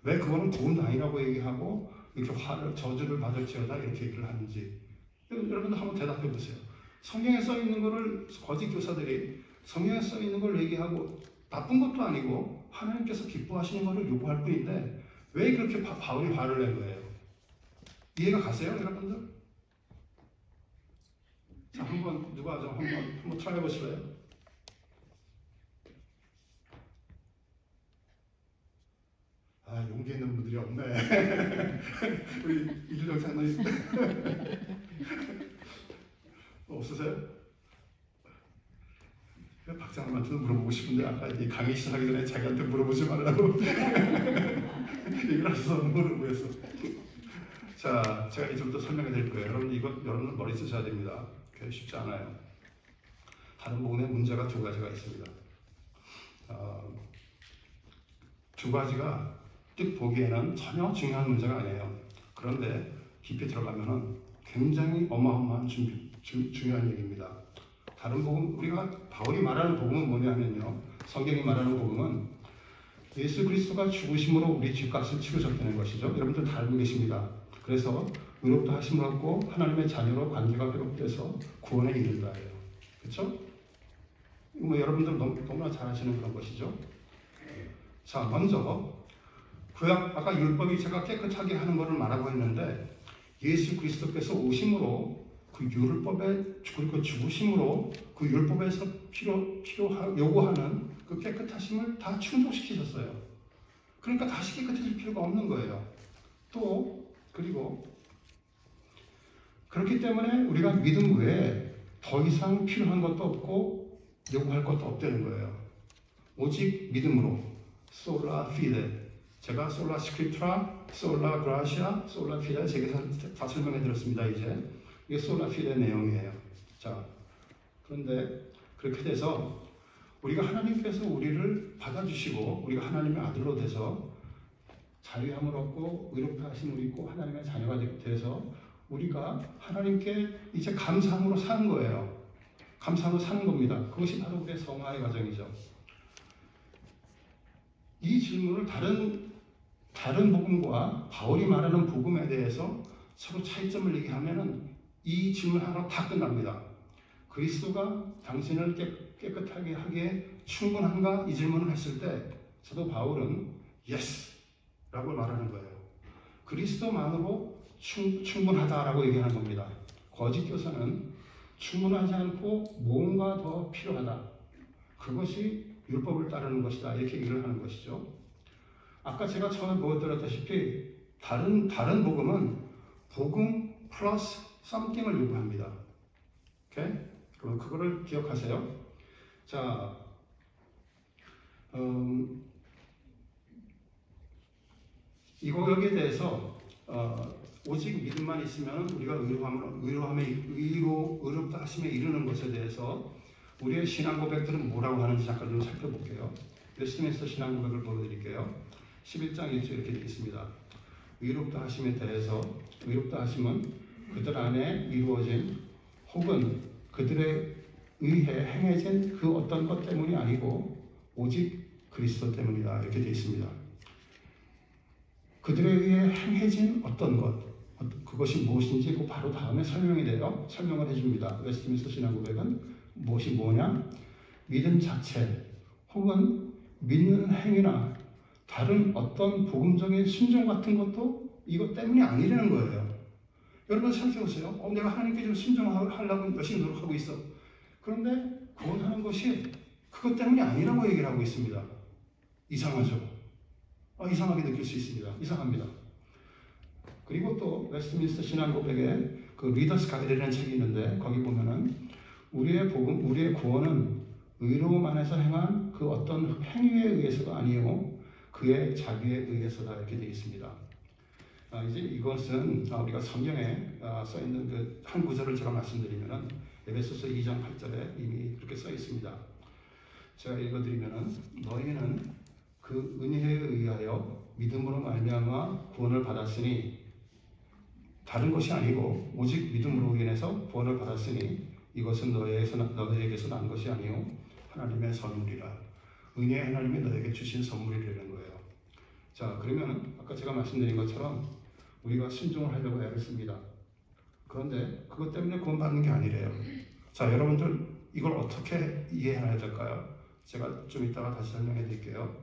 왜 그거는 복음도 아니라고 얘기하고 이렇게 저주를 받을지어다 이렇게 얘기를 하는지 여러분들 한번 대답해 보세요. 성경에 써 있는 거를 거짓 교사들이 성경에 써 있는 걸 얘기하고 나쁜 것도 아니고 하나님께서 기뻐하시는 것을 요구할 뿐인데 왜 그렇게 바울이 화를 낸 거예요? 이해가 가세요, 여러분들? 자, 한번 누가 좀 한번 트라이 해보실래요? 용기 있는 분들이 없네. 우리 이준영 장로님 없으세요? 박장님한테도 물어보고 싶은데 아까 이 강의 시작하기 전에 자기한테 물어보지 말라고 얘기를 하셔서 물어보겠어. 자, 제가 이제부터 설명해 드릴 거예요. 여러분 머리 쓰셔야 됩니다. 그게 쉽지 않아요. 다른 부분에 문제가 두 가지가 있습니다. 두 가지가 뜻 보기에는 전혀 중요한 문제가 아니에요. 그런데 깊이 들어가면은 굉장히 어마어마한 중요한 얘기입니다. 다른 복음, 우리가 바울이 말하는 복음은 뭐냐면요. 성경이 말하는 복음은 예수 그리스도가 죽으심으로 우리 죗값을 치르셨다는 것이죠. 여러분들 다 알고 계십니다. 그래서 의롭다 하심을 얻고 하나님의 자녀로 관계가 회복돼서 구원에 이른다예요. 그렇죠? 뭐 여러분들 너무나 잘 아시는 그런 것이죠. 자, 먼저 구약 아까 율법이 제가 깨끗하게 하는 것을 말하고 있는데 예수 그리스도께서 오심으로 그 율법의 그 죽으심으로 그 율법에서 요구하는 그 깨끗하심을 다 충족시키셨어요. 그러니까 다시 깨끗해질 필요가 없는 거예요. 그리고 그렇기 때문에 우리가 믿음 외에 더 이상 필요한 것도 없고 요구할 것도 없다는 거예요. 오직 믿음으로 솔라 피데. 제가 솔라 스크립트라, 솔라 그라시아, 솔라 피데 세 개 다 설명해 드렸습니다. 이제 이게 솔라 피데 내용이에요. 자, 그런데 그렇게 돼서 우리가 하나님께서 우리를 받아주시고 우리가 하나님의 아들로 돼서 자유함을 얻고 의롭다 하심을 입고 하나님의 자녀가 돼서 우리가 하나님께 이제 감사함으로 사는 거예요. 감사함으로 사는 겁니다. 그것이 바로 우리의 성화의 과정이죠. 이 질문을 다른 복음과 바울이 말하는 복음에 대해서 서로 차이점을 얘기하면은 이 질문 하나로 다 끝납니다. 그리스도가 당신을 깨끗하게 하기에 충분한가? 이 질문을 했을 때 사도 바울은 yes 라고 말하는 거예요. 그리스도만으로 충분하다라고 얘기하는 겁니다. 거짓 교사는 충분하지 않고 뭔가 더 필요하다. 그것이 율법을 따르는 것이다. 이렇게 얘기를 하는 것이죠. 아까 제가 처음에 보여드렸다시피 다른 복음은 복음 플러스 썸띵을 요구합니다. 오케이? 그럼 그거를 기억하세요. 자, 여기에 대해서 오직 믿음만 있으면 우리가 의롭다 하심에 이르는 것에 대해서 우리의 신앙 고백들은 뭐라고 하는지 잠깐 좀 살펴볼게요. 웨스트민스터 신앙 고백을 보여드릴게요. 11장 1절 이렇게 되어 있습니다. 의롭다 하심에 대해서 의롭다 하심은 그들 안에 이루어진 혹은 그들에 의해 행해진 그 어떤 것 때문이 아니고 오직 그리스도 때문이다 이렇게 되어 있습니다. 그들에 의해 행해진 어떤 것, 그것이 무엇인지 그 바로 다음에 설명을 해줍니다. 웨스트민스터 신앙고백은 무엇이 뭐냐? 믿음 자체 혹은 믿는 행위나 다른 어떤 복음적인 순종 같은 것도 이것 때문이 아니라는 거예요. 여러분 생각해보세요. 내가 하나님께 좀 순종하려고 열심히 노력하고 있어. 그런데 구원하는 것이 그것 때문이 아니라고 얘기를 하고 있습니다. 이상하죠? 이상하게 느낄 수 있습니다. 이상합니다. 그리고 또 웨스트민스터 신앙고백에 그 리더스 가이드라는 책이 있는데 거기 보면은 우리의 복음, 우리의 구원은 의로움 안에서 행한 그 어떤 행위에 의해서가 아니요 그의 자비에 의해서다 이렇게 되어 있습니다. 이제 이것은 우리가 성경에 써 있는 그 한 구절을 제가 말씀드리면은 에베소서 2장 8절에 이미 그렇게 써 있습니다. 제가 읽어드리면은 너희는 그 은혜에 의하여 믿음으로 말미암아 구원을 받았으니 다른 것이 아니고 오직 믿음으로 인해서 구원을 받았으니 이것은 너희에게서 난 것이 아니요 하나님의 선물이라. 은혜의 하나님이 너에게 주신 선물이라는 거예요. 자, 그러면 아까 제가 말씀드린 것처럼 우리가 순종을 하려고 애쓰습니다. 그런데 그것 때문에 구원받는 게 아니래요. 자, 여러분들 이걸 어떻게 이해해야 될까요? 제가 좀 이따가 다시 설명해 드릴게요.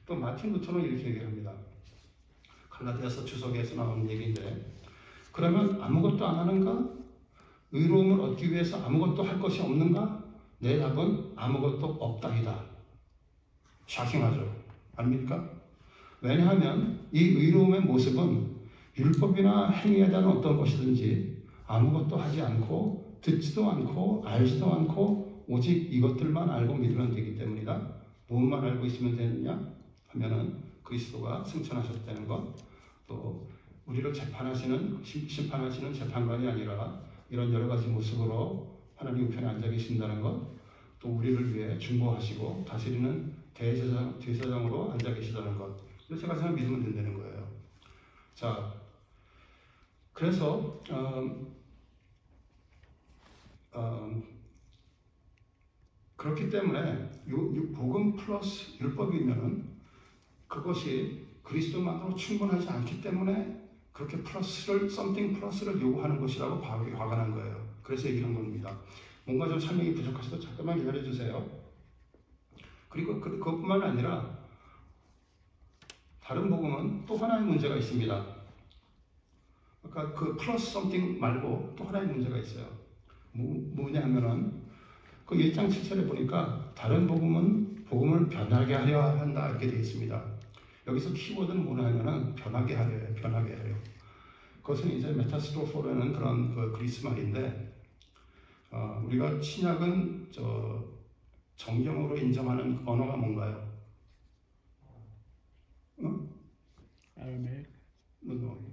또 마틴 루터는 이렇게 얘기합니다. 갈라디아서 주석에서 나온 얘기인데 그러면 아무것도 안 하는가? 의로움을 얻기 위해서 아무것도 할 것이 없는가? 내 답은 아무것도 없다이다. 샤킹하죠? 아닙니까? 왜냐하면 이 의로움의 모습은 율법이나 행위에 대한 어떤 것이든지 아무것도 하지 않고 듣지도 않고 알지도 않고 오직 이것들만 알고 믿으면 되기 때문이다. 무엇만 알고 있으면 되느냐 하면은 그리스도가 승천하셨다는 것, 또 우리를 심판하시는 재판관이 아니라 이런 여러 가지 모습으로 하나님 우편에 앉아 계신다는 것, 또 우리를 위해 중보하시고 다스리는 대제사장으로 앉아 계시다는 것, 이렇게 가서 믿으면 된다는 거예요. 자, 그래서 그렇기 때문에 복음 플러스 율법이면은 그것이 그리스도만으로 충분하지 않기 때문에 그렇게 something 플러스를 요구하는 것이라고 바울이 화가 난 거예요. 그래서 얘기한 겁니다. 뭔가 좀 설명이 부족하셔도 잠깐만 기다려 주세요. 그리고 그것뿐만 아니라 다른 복음은 또 하나의 문제가 있습니다. 그러니까 그 플러스 something 말고 또 하나의 문제가 있어요. 뭐냐 하면은 그 1장 7절에 보니까 다른 복음은 복음을 변하게 하려 한다 이렇게 되어 있습니다. 여기서 키워드는 뭐냐면은 변하게 하려요. 변하게 하려. 그것은 이제 메타스토포라는 그런 그 그리스 말인데 우리가 신약은 정경으로 인정하는 언어가 뭔가요? 아메.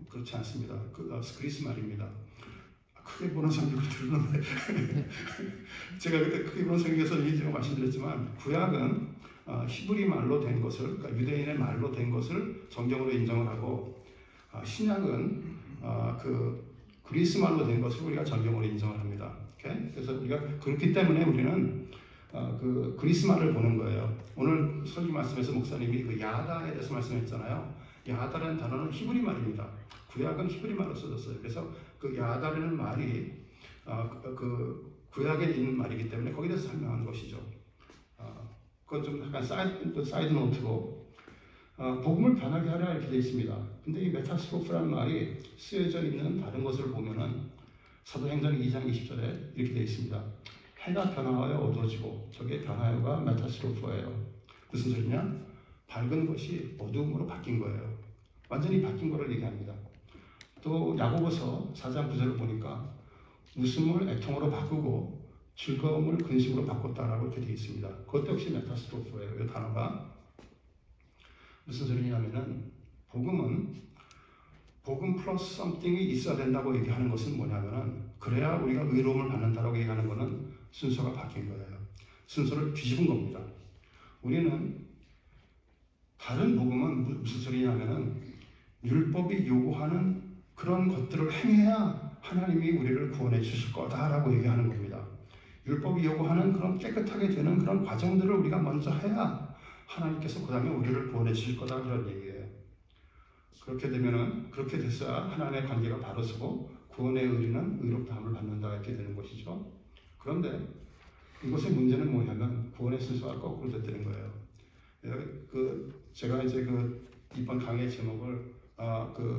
그렇지 않습니다. 그리스 말입니다. 크게 보는 성경을 들었는데 제가 그때 크게 보는 성경에서 얘기 좀 말씀드렸지만 구약은 히브리 말로 된 것을, 그러니까 유대인의 말로 된 것을 정경으로 인정을 하고 신약은 그 그리스 말로 된 것을 우리가 정경으로 인정을 합니다. 오케이? 그래서 우리가 그렇기 때문에 우리는 그 그리스 말을 보는 거예요. 오늘 설교 말씀에서 목사님이 그 야다에 대해서 말씀했잖아요. 야다라는 단어는 히브리 말입니다. 구약은 히브리 말로 써졌어요. 그래서 그 야다라는 말이 그 구약에 있는 말이기 때문에 거기에 대해서 설명하는 것이죠. 그건 좀 약간 사이드 노트고 복음을 변하게 하려 이렇게 되어 있습니다. 근데 이 메타스토프라는 말이 쓰여져 있는 다른 것을 보면은 사도행전 2장 20절에 이렇게 되어 있습니다. 해가 변화하여 어두워지고 저게 변화요가 메타스토프예요. 무슨 소리냐? 밝은 것이 어두움으로 바뀐 거예요. 완전히 바뀐 거를 얘기합니다. 또 야고보서 4장 9절을 보니까 웃음을 애통으로 바꾸고 즐거움을 근심으로 바꿨다라고 이렇게 되어 있습니다. 그것도 역시 메타스토프예요. 이 단어가 무슨 소리냐면은 복음은 복음 플러스 something이 있어야 된다고 얘기하는 것은 뭐냐면은 그래야 우리가 의로움을 받는다라고 얘기하는 것은 순서가 바뀐 거예요. 순서를 뒤집은 겁니다. 우리는 다른 복음은 무슨 소리냐면은 율법이 요구하는 그런 것들을 행해야 하나님이 우리를 구원해 주실 거다라고 얘기하는 겁니다. 율법이 요구하는 그런 깨끗하게 되는 그런 과정들을 우리가 먼저 해야 하나님께서 그 다음에 우리를 구원해 주실 거다 그런 얘기예요. 그렇게 됐어야 하나님의 관계가 바로 서고 구원의 의리는 의롭다함을 받는다 이렇게 되는 것이죠. 그런데 이것의 문제는 뭐냐면 구원의 순서가 거꾸로 됐다는 거예요. 제가 이제 이번 강의 제목을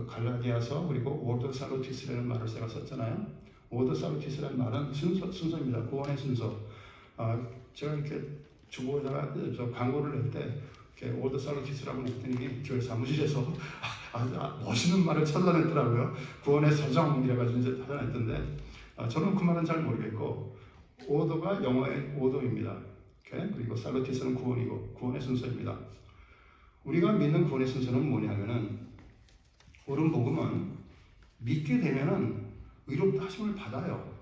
갈라디아서 그리고 오더 살루티스라는 말을 제가 썼잖아요. 오더 살루티스라는 말은 순서입니다. 구원의 순서. 제가 이렇게 주보에다가 광고를 낼 때 오더 살루티스라고 냈더니 교회 사무실에서 아주 멋있는 말을 찾아냈더라고요. 구원의 서정이라고 이제 찾아냈던데 저는 그 말은 잘 모르겠고 오더가 영어의 오더입니다. 그리고 살루티스는 구원이고 구원의 순서입니다. 우리가 믿는 구원의 순서는 뭐냐면은 옳은 복음은 믿게 되면은 의롭다 하심을 받아요.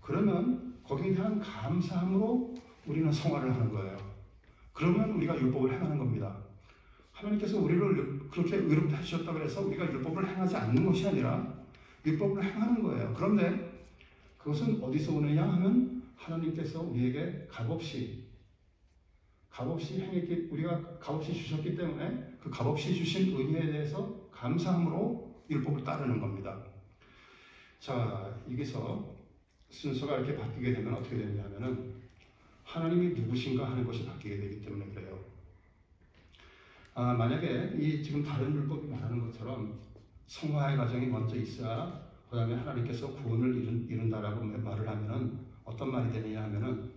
그러면 거기에 대한 감사함으로 우리는 성화를 하는 거예요. 그러면 우리가 율법을 행하는 겁니다. 하나님께서 우리를 그렇게 의롭다 하셨다고 해서 우리가 율법을 행하지 않는 것이 아니라 율법을 행하는 거예요. 그런데 그것은 어디서 오느냐 하면 하나님께서 우리에게 값없이 우리가 값없이 주셨기 때문에 그 값없이 주신 은혜에 대해서 감사함으로 율법을 따르는 겁니다. 자, 여기서 순서가 이렇게 바뀌게 되면 어떻게 되냐면은 하나님이 누구신가 하는 것이 바뀌게 되기 때문에 그래요. 만약에 지금 다른 율법이 말하는 것처럼 성화의 과정이 먼저 있어야 그 다음에 하나님께서 구원을 이룬다라고 말을 하면은 어떤 말이 되느냐 하면은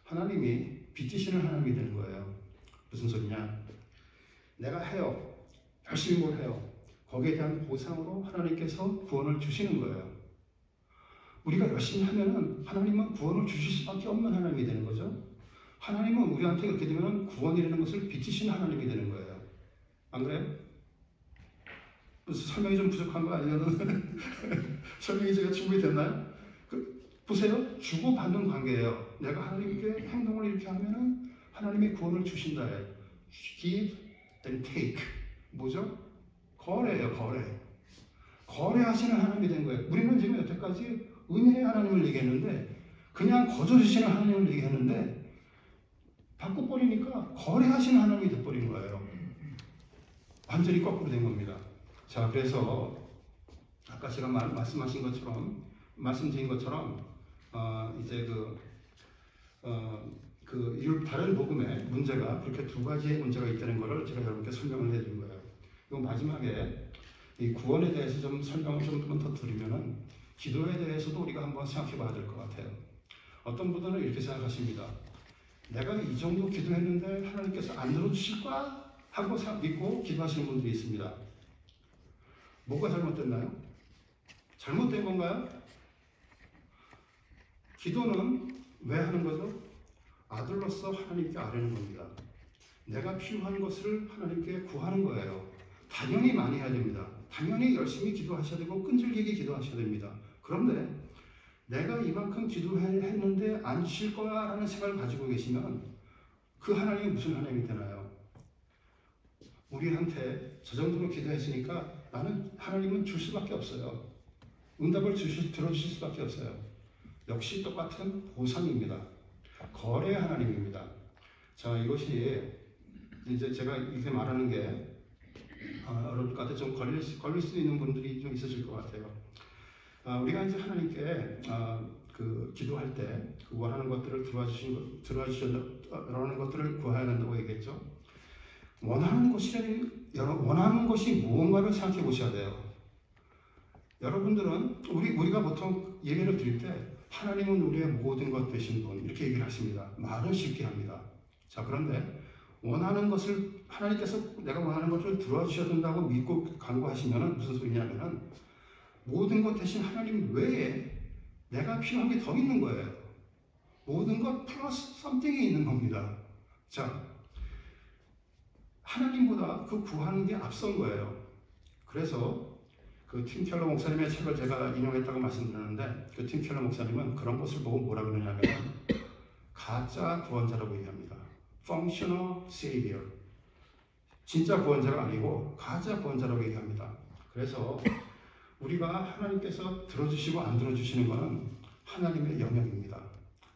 하나님이 빚지시는 하나님이 되는 거예요. 무슨 소리냐? 내가 해요. 열심히 뭘 해요. 거기에 대한 보상으로 하나님께서 구원을 주시는 거예요. 우리가 열심히 하면은 하나님은 구원을 주실 수밖에 없는 하나님이 되는 거죠. 하나님은 우리한테 그렇게 되면 구원이라는 것을 빚지시는 하나님이 되는 거예요. 안 그래요? 설명이 좀 부족한 거 아니면 설명이 제가 충분히 됐나요? 보세요. 주고받는 관계예요. 내가 하나님께 행동을 이렇게 하면은 하나님이 구원을 주신다예요. Give and take. 뭐죠? 거래예요. 거래하시는 하나님이 된 거예요. 우리는 지금 여태까지 은혜의 하나님을 얘기했는데 그냥 거저주시는 하나님을 얘기했는데 바꿔버리니까 거래하시는 하나님이 돼버린 거예요. 완전히 거꾸로 된 겁니다. 자, 그래서 아까 제가 말씀드린 것처럼 이제 다른 복음의 문제가 그렇게 두 가지의 문제가 있다는 것을 제가 여러분께 설명을 해드린 거예요. 그리고 마지막에 이 구원에 대해서 좀 설명을 좀 더 드리면은 기도에 대해서도 우리가 한번 생각해 봐야 될 것 같아요. 어떤 분들은 이렇게 생각하십니다. 내가 이 정도 기도했는데 하나님께서 안 들어주실까? 하고 믿고 기도하시는 분들이 있습니다. 뭐가 잘못됐나요? 잘못된 건가요? 기도는 왜 하는 거죠? 아들로서 하나님께 아뢰는 겁니다. 내가 필요한 것을 하나님께 구하는 거예요. 당연히 많이 해야 됩니다. 당연히 열심히 기도하셔야 되고 끈질기게 기도하셔야 됩니다. 그런데 내가 이만큼 기도했는데 안 주실 거야 라는 생각을 가지고 계시면 그 하나님이 무슨 하나님이 되나요? 우리한테 저 정도로 기도했으니까 나는 하나님은 줄 수밖에 없어요. 응답을 들어주실 수밖에 없어요. 역시 똑같은 보상입니다. 거래 하나님입니다. 자, 이것이 이제 제가 이렇게 말하는 게 여러분한테 좀 걸릴 수 있는 분들이 좀 있으실 것 같아요. 우리가 이제 하나님께 기도할 때 원하는 것들을 원하는 것들을 구해야 된다고 얘기했죠. 원하는 것이 무언가를 생각해 보셔야 돼요. 여러분들은 우리가 보통 예배를 드릴 때 하나님은 우리의 모든 것 되신 분 이렇게 얘기를 하십니다. 말은 쉽게 합니다. 자, 그런데 원하는 것을 하나님께서 내가 원하는 것을 들어주셔야 된다고 믿고 간구하시면 무슨 소리냐면은 모든 것 대신 하나님 외에 내가 필요한 게 더 있는 거예요. 모든 것 플러스 썸띵이 있는 겁니다. 자, 하나님보다 그 구하는 게 앞선 거예요. 그래서 팀 켈러 목사님의 책을 제가 인용했다고 말씀드렸는데 팀 켈러 목사님은 그런 것을 보고 뭐라 그러냐면 가짜 구원자라고 얘기합니다. Functional Savior. 진짜 구원자가 아니고 가짜 구원자라고 얘기합니다. 그래서 우리가 하나님께서 들어주시고 안 들어주시는 것은 하나님의 영역입니다.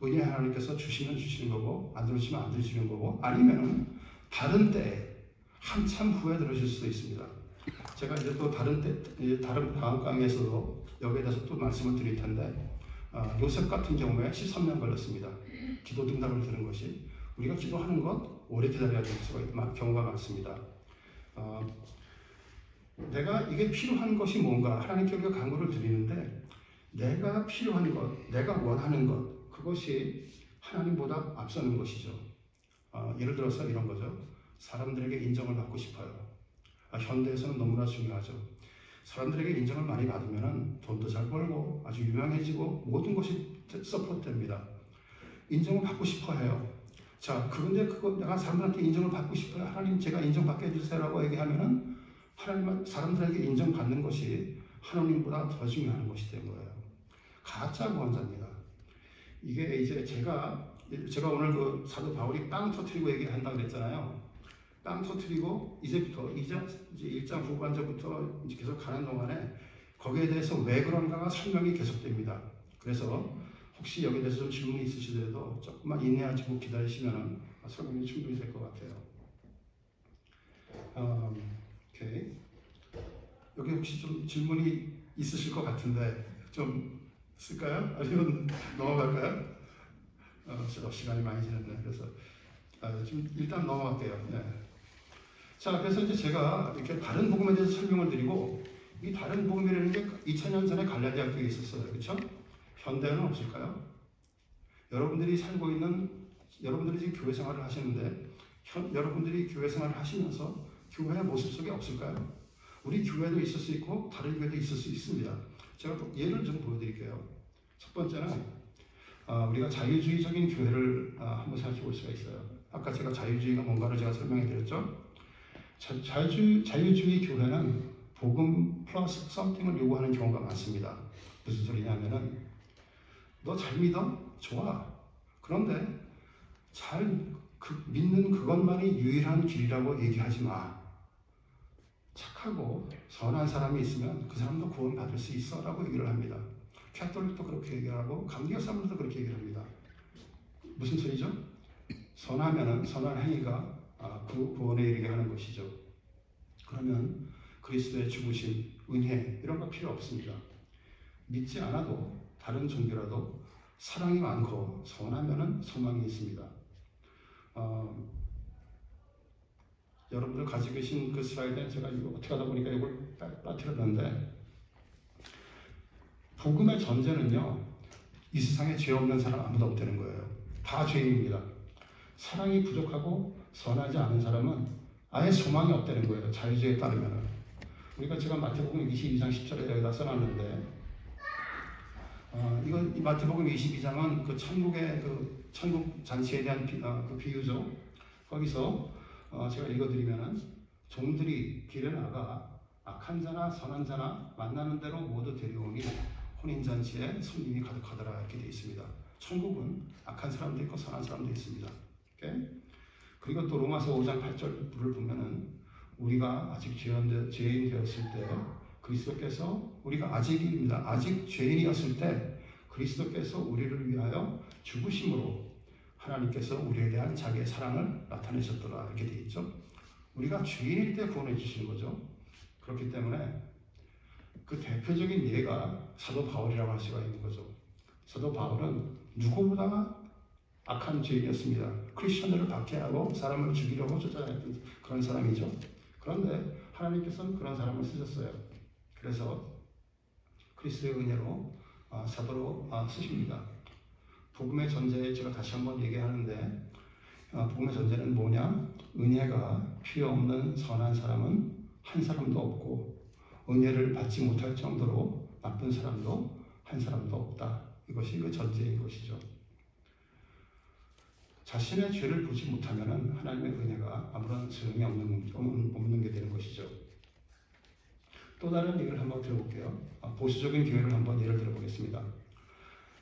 은혜 하나님께서 주시면 주시는 거고 안 들어주시면 안 들으시는 거고 아니면은 다른 때에 한참 후에 들으실 수도 있습니다. 제가 이제 또 다른 다음 강의에서도 여기에 대해서 또 말씀을 드릴 텐데, 요셉 같은 경우에 13년 걸렸습니다. 기도 등답을 들은 것이. 우리가 기도하는 것 오래 기다려야 될 경우가 많습니다. 내가 이게 필요한 것이 뭔가 하나님께 우리가 간구를 드리는데, 내가 필요한 것, 내가 원하는 것, 그것이 하나님보다 앞서는 것이죠. 예를 들어서 이런 거죠. 사람들에게 인정을 받고 싶어요. 현대에서는 너무나 중요하죠. 사람들에게 인정을 많이 받으면 돈도 잘 벌고 아주 유명해지고 모든 것이 서포트됩니다. 인정을 받고 싶어 해요. 자, 그런데 내가 사람들한테 인정을 받고 싶어요. 하나님 제가 인정받게 해주세요라고 얘기하면은 하나님은 사람들에게 인정받는 것이 하나님보다 더 중요한 것이 된 거예요. 가짜 구원자입니다. 이게 이제 제가 오늘 그 사도 바울이 빵 터트리고 얘기한다고 그랬잖아요. 빵 터트리고 이제부터 1장 후반절부터 계속 가는 동안에 거기에 대해서 왜 그런가가 설명이 계속됩니다. 그래서 혹시 여기에 대해서 좀 질문이 있으시더라도 조금만 인내하시고 기다리시면 설명이 충분히 될 것 같아요. 오케이. 여기 혹시 좀 질문이 있으실 것 같은데 좀 쓸까요? 아니면 넘어갈까요? 시간이 많이 지났네. 그래서 좀 일단 넘어갈게요. 네. 자, 그래서 이제 제가 이렇게 다른 복음에 대해서 설명을 드리고, 이 다른 복음이라는 게 2000년 전에 갈라디아 교회에 있었어요. 그렇죠? 현대에는 없을까요? 여러분들이 지금 교회 생활을 하시는데, 여러분들이 교회 생활을 하시면서 교회의 모습 속에 없을까요? 우리 교회도 있을 수 있고 다른 교회도 있을 수 있습니다. 제가 예를 좀 보여드릴게요. 첫 번째는 우리가 자유주의적인 교회를 한번 생각해 볼 수가 있어요. 아까 제가 자유주의가 뭔가를 제가 설명해 드렸죠. 자유주의 교회는 복음 플러스 썸띵을 요구하는 경우가 많습니다. 무슨 소리냐면은 너 잘 믿어? 좋아. 그런데 믿는 그것만이 유일한 길이라고 얘기하지 마. 착하고 선한 사람이 있으면 그 사람도 구원받을 수 있어 라고 얘기를 합니다. 캐톨릭도 그렇게 얘기하고 감리교 사람들도 그렇게 얘기를 합니다. 무슨 소리죠? 선하면은 선한 행위가 구원에 이르게 하는 것이죠. 그러면 그리스도의 죽으심, 은혜 이런 거 필요 없습니다. 믿지 않아도 다른 종교라도 사랑이 많고 선하면은 소망이 있습니다. 여러분들 가지고 계신 그 슬라이드에 제가 이거 어떻게 하다 보니까 이걸 빠뜨렸는데, 복음의 전제는요, 이 세상에 죄 없는 사람 아무도 없다는 거예요. 다 죄인입니다. 사랑이 부족하고 선하지 않은 사람은 아예 소망이 없다는 거예요. 자유주의에 따르면은. 제가 마태복음 22장 10절에 여기다 써놨는데, 이 마태복음 22장은 그 천국의 천국 잔치에 대한 비유죠. 거기서 제가 읽어드리면은, 종들이 길에 나가 악한 자나 선한 자나 만나는 대로 모두 데려오니 혼인잔치에 손님이 가득하더라 이렇게 되어 있습니다. 천국은 악한 사람도 있고 선한 사람도 있습니다. 오케이? 그리고 또 로마서 5장 8절을 보면은 우리가 아직 죄인 되었을 때 그리스도께서, 우리가 아직입니다. 아직 죄인이었을 때 그리스도께서 우리를 위하여 죽으심으로 하나님께서 우리에 대한 자기의 사랑을 나타내셨더라 이렇게 되어 있죠. 우리가 죄인일 때 구원해 주시는 거죠. 그렇기 때문에 그 대표적인 예가 사도 바울이라고 할 수가 있는 거죠. 사도 바울은 누구보다 악한 죄인이었습니다. 크리스천들을 박해하고 사람을 죽이려고 쫓아다녔던 그런 사람이죠. 그런데 하나님께서는 그런 사람을 쓰셨어요. 그래서 그리스도의 은혜로 사도로 쓰십니다. 복음의 전제 제가 다시 한번 얘기하는데, 복음의 전제는 뭐냐? 은혜가 필요 없는 선한 사람은 한 사람도 없고 은혜를 받지 못할 정도로 나쁜 사람도 한 사람도 없다. 이것이 그 전제인 것이죠. 자신의 죄를 보지 못하면 하나님의 은혜가 아무런 소용이 없는 게 되는 것이죠. 또 다른 얘기를 한번 들어볼게요. 보수적인 교회를 한번 예를 들어보겠습니다.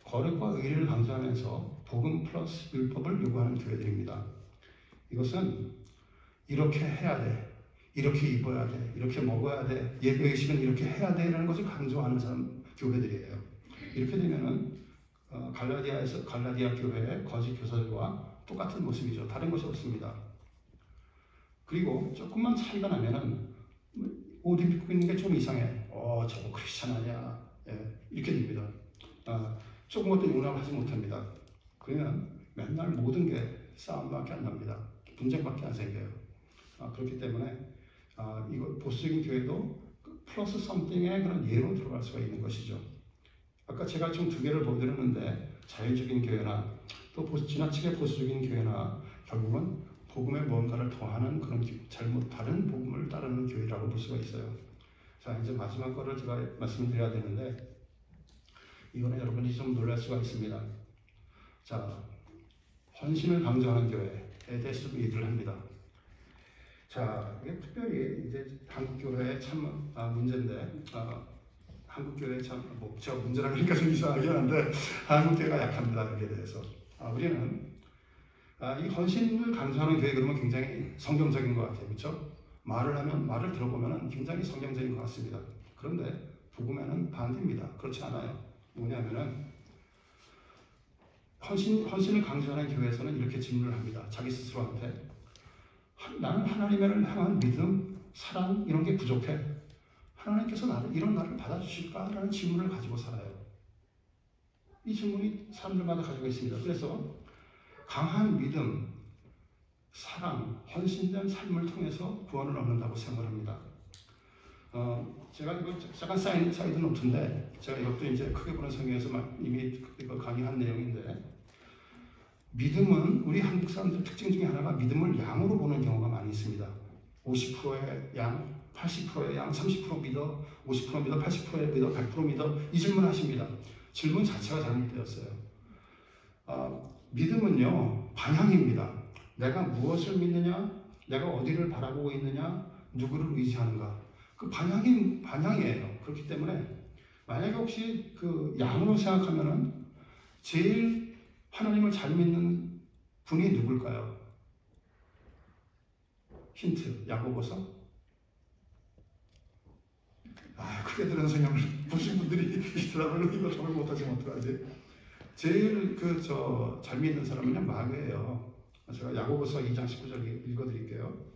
거룩과 의리를 강조하면서 복음 플러스 율법을 요구하는 교회들입니다. 이것은 이렇게 해야 돼, 이렇게 입어야 돼, 이렇게 먹어야 돼, 예배 의식은 이렇게 해야 돼 라는 것을 강조하는 교회들이에요. 이렇게 되면은 갈라디아 교회의 거짓 교사들과 똑같은 모습이죠. 다른 것이 없습니다. 그리고 조금만 차이가 나면은 옷 입고 있는 게 좀 이상해. 저거 크리스찬 아니야. 예, 이렇게 됩니다. 조금 것도 용납을 하지 못합니다. 그러면 맨날 모든 게 싸움밖에 안 납니다. 분쟁밖에 안 생겨요. 그렇기 때문에 이거 보수적인 교회도 플러스 썸띵의 그런 예로 들어갈 수가 있는 것이죠. 아까 제가 지금 두 개를 보여드렸는데 자유적인 교회나 또 지나치게 보수적인 교회나 결국은 복음에 뭔가를 더하는 그런 잘못 다른 복음을 따르는 교회라고 볼 수가 있어요. 자, 이제 마지막 거를 제가 말씀을 드려야 되는데 이거는 여러분이 좀 놀랄 수가 있습니다. 자, 헌신을 강조하는 교회에 대해서 좀 얘기를 합니다. 자, 이게 특별히 이제 한국 교회의 참 문제인데 한국 교회 참 제가 문제라 그러니까 좀 이상하긴 한데 한국 교회가 약합니다. 여기에 대해서 우리는 이 헌신을 강조하는 교회 그러면 굉장히 성경적인 것 같아요, 그렇죠? 말을 들어보면 굉장히 성경적인 것 같습니다. 그런데 복음에는 반대입니다. 그렇지 않아요. 뭐냐면은 헌신을 강조하는 교회에서는 이렇게 질문을 합니다. 자기 스스로한테 나는 하나님을 향한 믿음, 사랑 이런 게 부족해. 하나님께서 이런 나를 받아주실까라는 질문을 가지고 살아요. 이 질문이 사람들마다 가지고 있습니다. 그래서 강한 믿음, 사랑, 헌신된 삶을 통해서 구원을 얻는다고 생각합니다. 제가 이거 약간 사이드 노트인데 제가 이것도 이제 크게 보는 성경에서 이미 이거 강의한 내용인데 믿음은 우리 한국 사람들 특징 중에 하나가 믿음을 양으로 보는 경우가 많이 있습니다. 50%의 양, 80%의 양, 30% 믿어, 50% 믿어, 80% 믿어, 100% 믿어 이 질문을 하십니다. 질문 자체가 잘못되었어요. 믿음은요 방향입니다. 내가 무엇을 믿느냐, 내가 어디를 바라보고 있느냐, 누구를 의지하는가 그 방향이에요. 그렇기 때문에 만약에 혹시 그 양으로 생각하면은 제일 하나님을 잘 믿는 분이 누굴까요? 힌트, 야고보서? 크게 들은 성경을 보신 분들이 있더라고요. 이거 정말 못하시면 어떡하지? 제일 잘 믿는 사람은요, 마귀예요. 제가 야고보서 2장 19절 읽어드릴게요.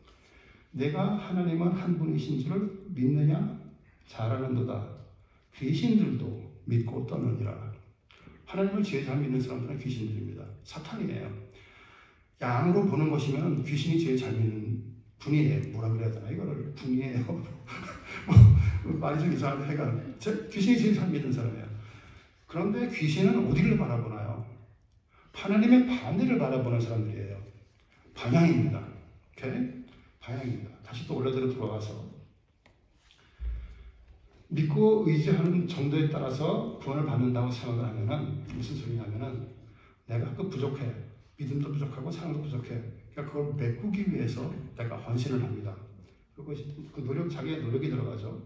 내가 하나님은 한 분이신 줄을 믿느냐? 잘 아는도다. 귀신들도 믿고 떠느니라. 하나님을 제일 잘 믿는 사람들은 귀신들입니다. 사탄이에요. 양으로 보는 것이면 귀신이 제일 잘 믿는 분이에요. 뭐라 그래야 되나? 이거를 분이에요. 말이 좀 이상한데 귀신이 제일 잘 믿는 사람이에요. 그런데 귀신은 어디를 바라보나요? 하나님의 반대를 바라보는 사람들이에요. 방향입니다. 오케이? 방향입니다. 다시 또 원래대로 돌아가서 믿고 의지하는 정도에 따라서 구원을 받는다고 생각을 하면은 무슨 소리냐면은 내가 부족해. 믿음도 부족하고 사랑도 부족해. 그러니까 그걸 메꾸기 위해서 내가 헌신을 합니다. 그것이 자기의 노력이 들어가죠.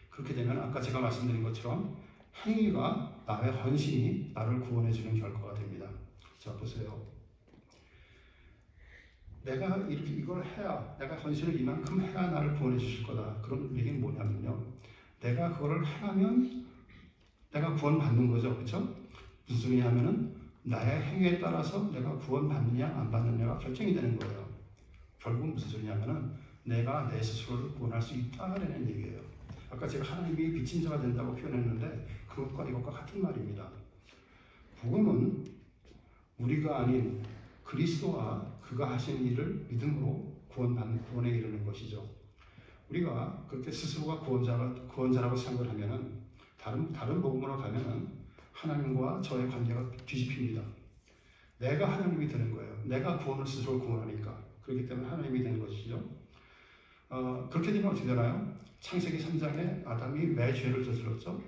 그렇게 되면 아까 제가 말씀드린 것처럼 행위가 나의 헌신이 나를 구원해주는 결과가 됩니다. 자, 보세요. 내가 이걸 해야, 내가 헌신을 이만큼 해야 나를 구원해 주실 거다. 그런 얘기는 뭐냐면요. 내가 그거를 행하면 내가 구원받는 거죠. 그렇죠? 무슨 소리냐면은 나의 행위에 따라서 내가 구원받느냐 안 받느냐가 결정이 되는 거예요. 결국 무슨 소리냐면은 내가 내 스스로를 구원할 수 있다라는 얘기예요. 아까 제가 하나님이 빚진 자가 된다고 표현했는데 그것과 이것과 같은 말입니다. 복음은 우리가 아닌 그리스도와 그가 하신 일을 믿음으로 구원에 이르는 것이죠. 우리가 그렇게 스스로가 구원자라고 생각을 하면은 다른 복음으로 가면은 하나님과 저의 관계가 뒤집힙니다. 내가 하나님이 되는 거예요. 내가 스스로 구원하니까. 그렇기 때문에 하나님이 되는 것이죠. 그렇게 되면 어떻게 되나요? 창세기 3장에 아담이 왜 죄를 저질렀죠?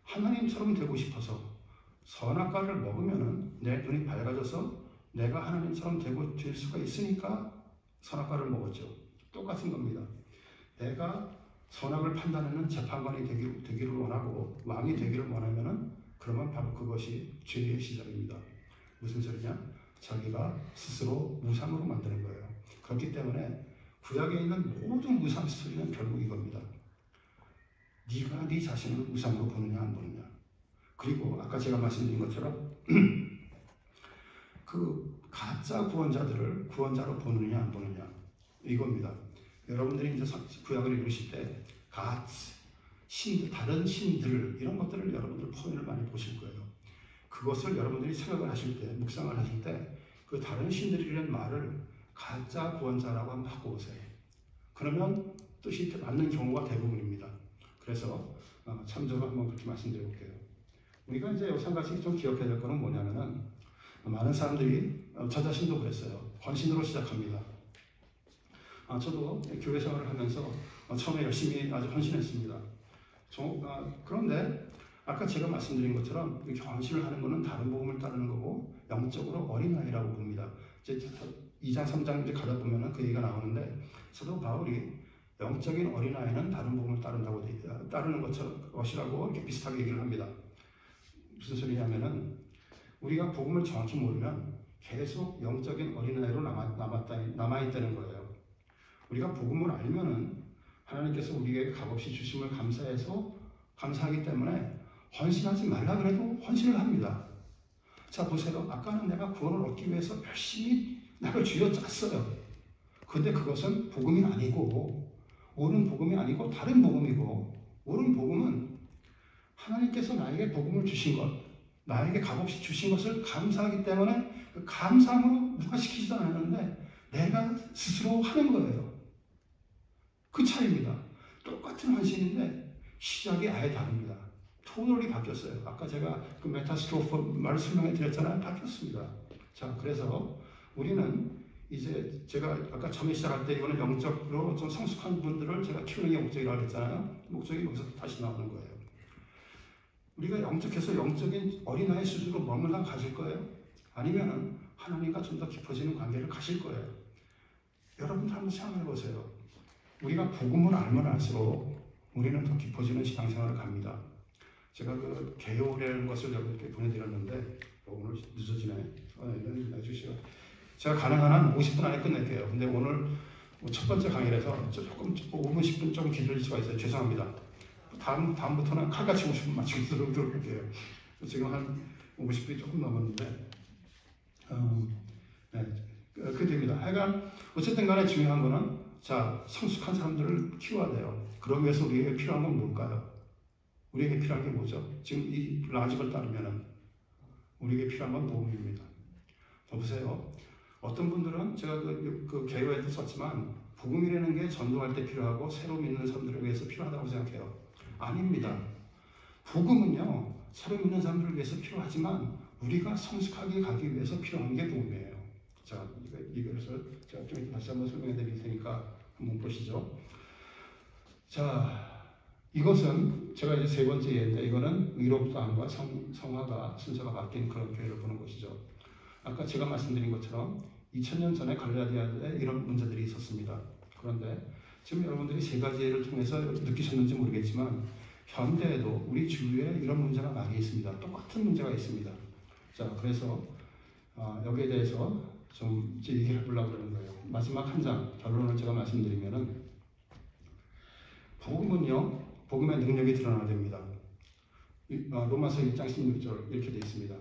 하나님처럼 되고 싶어서 선악과를 먹으면은 내 눈이 밝아져서 내가 하나님처럼 될 수가 있으니까 선악과를 먹었죠. 똑같은 겁니다. 내가 선악을 판단하는 재판관이 되기를 원하고 왕이 되기를 원하면은 그러면 바로 그것이 죄의 시작입니다. 무슨 소리냐? 자기가 스스로 우상으로 만드는 거예요. 그렇기 때문에 구약에 있는 모든 우상 스토리는 결국 이겁니다. 네가 네 자신을 우상으로 보느냐 안 보느냐. 그리고 아까 제가 말씀드린 것처럼 그 가짜 구원자들을 구원자로 보느냐 안 보느냐. 이겁니다. 여러분들이 이제 구약을 읽으실 때 신들, 다른 신들 이런 것들을 여러분들 포인트를 많이 보실 거예요. 그것을 여러분들이 생각을 하실 때, 묵상을 하실 때 그 다른 신들이라는 말을 가짜 구원자라고 한번 바꿔보세요. 그러면 뜻이 맞는 경우가 대부분입니다. 그래서 참조로 한번 그렇게 말씀드려볼게요. 우리가 이제 여기서 한 가지 좀 기억해야 될 거는 뭐냐면은 많은 사람들이 저 자신도 그랬어요. 헌신으로 시작합니다. 저도 교회 생활을 하면서 처음에 열심히 아주 헌신했습니다. 그런데 아까 제가 말씀드린 것처럼 이렇게 헌신을 하는 것은 다른 복음을 따르는 거고 영적으로 어린아이라고 봅니다. 이제 2장, 3장 이제 가다 보면은 그 얘기가 나오는데 사도 바울이 영적인 어린아이는 다른 복음을 따르는 것이라고 이렇게 비슷하게 얘기를 합니다. 무슨 소리냐면은 우리가 복음을 정확히 모르면 계속 영적인 어린아이로 남아있다는 거예요. 우리가 복음을 알면은 하나님께서 우리에게 값없이 주심을 감사하기 때문에 헌신하지 말라 그래도 헌신을 합니다. 자, 보세요. 아까는 내가 구원을 얻기 위해서 열심히 나를 쥐어짰어요. 근데 그것은 복음이 아니고, 옳은 복음이 아니고 다른 복음이고, 옳은 복음은 하나님께서 나에게 복음을 주신 것, 나에게 값없이 주신 것을 감사하기 때문에 그 감사함으로 누가 시키지도 않았는데 내가 스스로 하는 거예요. 그 차이입니다. 똑같은 헌신인데 시작이 아예 다릅니다. 토널이 바뀌었어요. 아까 제가 그 메타스트로프 말을 설명해 드렸잖아요. 바뀌었습니다. 자, 그래서 우리는 이제 제가 아까 처음에 시작할 때 이거는 영적으로 좀 성숙한 분들을 제가 키우는 게 목적이라고 했잖아요. 목적이 여기서 다시 나오는 거예요. 우리가 영적해서 영적인 어린아이 수준으로 머물러 가실 거예요? 아니면 하나님과 좀 더 깊어지는 관계를 가실 거예요? 여러분들 한번 생각해 보세요. 우리가 복음을 알면 알수록 우리는 더 깊어지는 신앙생활을 갑니다. 제가 그 개요라는 것을 여러분께 보내드렸는데 오늘 늦어지네. 해주시고 제가 가능한 한 50분 안에 끝낼게요. 근데 오늘 첫 번째 강의라서 조금 5분, 10분 좀 기다릴 수가 있어요. 죄송합니다. 다음부터는 칼같이 50분 맞추고 들어볼게요. 지금 한 50분이 조금 넘었는데 그렇게 됩니다. 하여간 어쨌든 간에 중요한 거는 자, 성숙한 사람들을 키워야 돼요. 그러기 위해서 우리에게 필요한 건 뭘까요? 우리에게 필요한 게 뭐죠? 지금 이 라직을 따르면 우리에게 필요한 건 복음입니다. 보세요. 어떤 분들은 제가 그 개요에도 썼지만 복음이라는 게 전도할 때 필요하고 새로 믿는 사람들을 위해서 필요하다고 생각해요. 아닙니다. 복음은요, 새로 믿는 사람들을 위해서 필요하지만 우리가 성숙하게 가기 위해서 필요한 게 복음이에요. 자, 이것을 제가 좀 다시 한번 설명해 드릴 테니까 한번 보시죠. 자, 이것은 제가 이제 세 번째 예인데 이거는 의롭다함과 성화가 순서가 바뀐 그런 교회를 보는 것이죠. 아까 제가 말씀드린 것처럼 2000년 전에 갈라디아에 이런 문제들이 있었습니다. 그런데 지금 여러분들이 세 가지를 통해서 느끼셨는지 모르겠지만 현대에도 우리 주위에 이런 문제가 많이 있습니다. 똑같은 문제가 있습니다. 자, 그래서 여기에 대해서 좀 이제 얘기를 해보려고 그러는 거예요. 마지막 한 장 결론을 제가 말씀드리면은 복음은요, 복음의 능력이 드러나야 됩니다. 로마서 1장 16절 이렇게 되어 있습니다.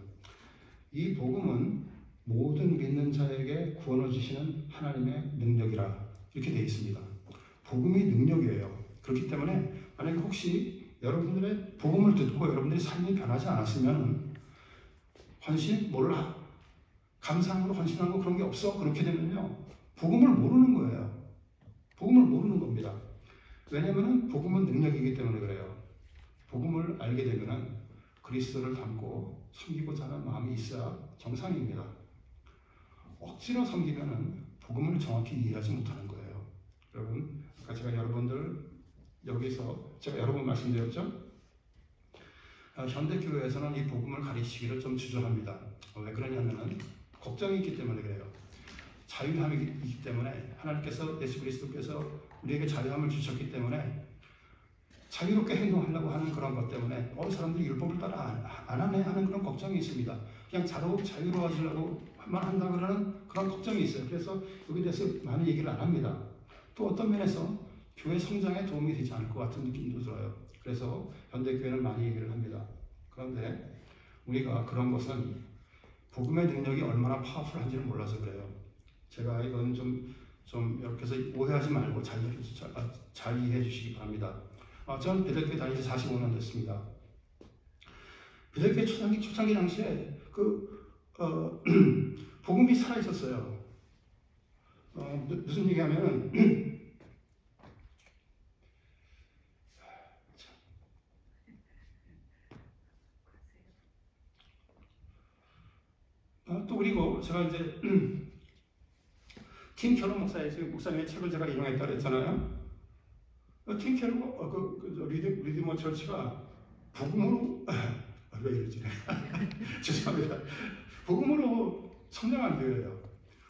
이 복음은 모든 믿는 자에게 구원을 주시는 하나님의 능력이라 이렇게 되어 있습니다. 복음이 능력이에요. 그렇기 때문에 만약에 혹시 여러분들의 복음을 듣고 여러분들의 삶이 변하지 않았으면 헌신 몰라. 감사함으로 헌신하고 그런 게 없어. 그렇게 되면요. 복음을 모르는 거예요. 복음을 모르는 겁니다. 왜냐하면 복음은 능력이기 때문에 그래요. 복음을 알게 되면 그리스도를 닮고 섬기고자 하는 마음이 있어야 정상입니다. 억지로 섬기면 복음을 정확히 이해하지 못하는 거예요. 여러분, 아까 제가 여러분들 여기서 제가 여러 번 말씀드렸죠? 현대교회에서는 이 복음을 가르치기를 좀 주저합니다. 왜 그러냐면은 걱정이 있기 때문에 그래요. 자유함이 있기 때문에 하나님께서 예수 그리스도께서 우리에게 자유함을 주셨기 때문에 자유롭게 행동하려고 하는 그런 것 때문에 사람들이 율법을 따라 안 하네 하는 그런 걱정이 있습니다. 그냥 자유로워지려고만 한다 그러는 그런 걱정이 있어요. 그래서 여기에 대해서 많은 얘기를 안 합니다. 또 어떤 면에서 교회 성장에 도움이 되지 않을 것 같은 느낌도 들어요. 그래서 현대교회는 많이 얘기를 합니다. 그런데 우리가 그런 것은 복음의 능력이 얼마나 파워풀한지를 몰라서 그래요. 제가 이건 좀 좀 이렇게 해서 오해하지 말고 잘 이해해 주시기 바랍니다. 저는 베델교회 다닌 지 45년 됐습니다. 베델교회 초창기 당시에 복음이 살아 있었어요. 무슨 얘기하면은 또 그리고 제가 이제 팀 켈러 목사님의 책을 제가 인용했다 그랬잖아요. 팀 켈러 리드머 처치가 복음으로 왜 이러지? 죄송합니다. 복음으로 성장한 교회예요.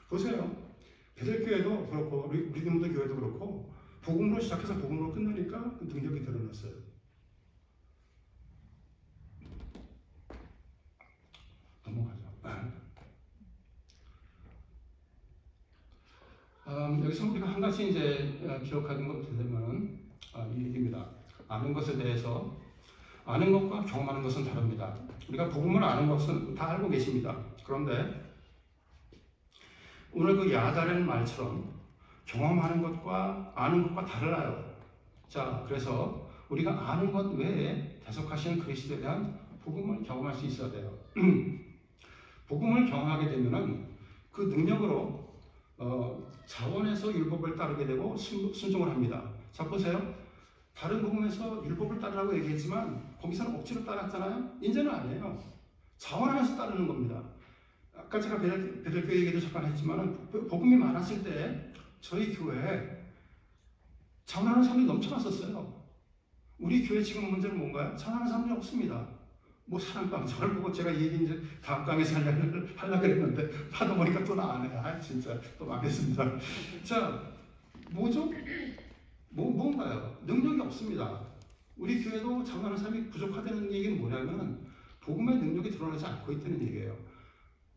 보세요. 베델교회도 그렇고 리드머 교회도 그렇고 복음으로 시작해서 복음으로 끝나니까 그 능력이 드러났어요. 넘어가죠. 여기서 우리가 한 가지 이제 기억하는 것 되면 이 얘기입니다. 아는 것에 대해서 아는 것과 경험하는 것은 다릅니다. 우리가 복음을 아는 것은 다 알고 계십니다. 그런데 오늘 그 야다라는 말처럼 경험하는 것과 아는 것과 달라요. 자, 그래서 우리가 아는 것 외에 대속하신 그리스도에 대한 복음을 경험할 수 있어야 돼요. 복음을 경험하게 되면은 그 능력으로 자원에서 율법을 따르게 되고 순종을 합니다. 자, 보세요. 다른 복음에서 율법을 따르라고 얘기했지만 거기서는 억지로 따랐잖아요. 이제는 아니에요. 자원하면서 따르는 겁니다. 아까 제가 베델교회 얘기도 잠깐 했지만 복음이 많았을 때 저희 교회에 자원하는 사람이 넘쳐났었어요. 우리 교회 지금 문제는 뭔가요? 자원하는 사람이 없습니다. 뭐 사랑방 저를 보고 제가 이 얘기 이제 다음 강에서 하려고 했는데 하다 보니까 또 나가네. 진짜 또 망했습니다. 자, 뭐죠? 뭔가요? 능력이 없습니다. 우리 교회도 자원하는 사람이 부족하다는 얘기는 뭐냐면 복음의 능력이 드러나지 않고 있다는 얘기예요.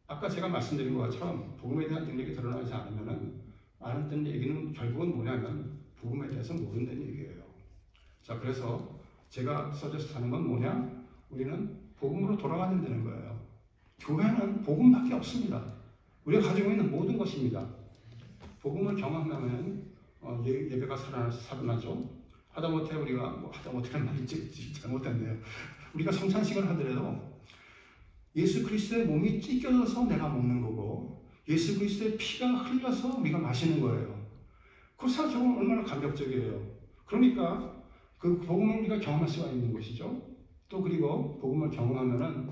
아까 제가 말씀드린 것처럼 복음에 대한 능력이 드러나지 않으면 아는 얘기는 결국은 뭐냐면 복음에 대해서 모른다는 얘기예요. 자, 그래서 제가 서제스트 하는 건 뭐냐? 우리는 복음으로 돌아가야 된다는 거예요. 교회는 복음밖에 없습니다. 우리가 가지고 있는 모든 것입니다. 복음을 경험하면 예배가 살아나죠. 하다못해 우리가 하다못해는 말이 잘못됐네요. 우리가 성찬식을 하더라도 예수 그리스도의 몸이 찢겨져서 내가 먹는 거고 예수 그리스도의 피가 흘려서 우리가 마시는 거예요. 그 사실은 얼마나 감격적이에요. 그러니까 그 복음을 우리가 경험할 수가 있는 것이죠. 또 그리고 복음을 경험하면은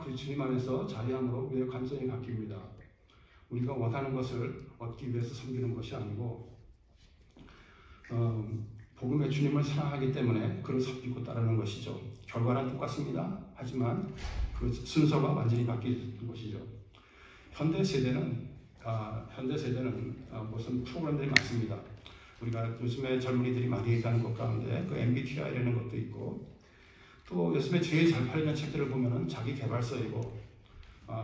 그 주님 안에서 자리함으로 우리의 관점이 바뀝니다. 우리가 원하는 것을 얻기 위해서 섬기는 것이 아니고 복음의 주님을 사랑하기 때문에 그를 섬기고 따르는 것이죠. 결과는 똑같습니다. 하지만 그 순서가 완전히 바뀌는 것이죠. 현대 세대는 무슨 프로그램들이 많습니다. 우리가 요즘에 젊은이들이 많이 얘기하는 것 가운데 그 MBTI라는 것도 있고 또 요즘에 제일 잘 팔리는 책들을 보면은 자기 개발서이고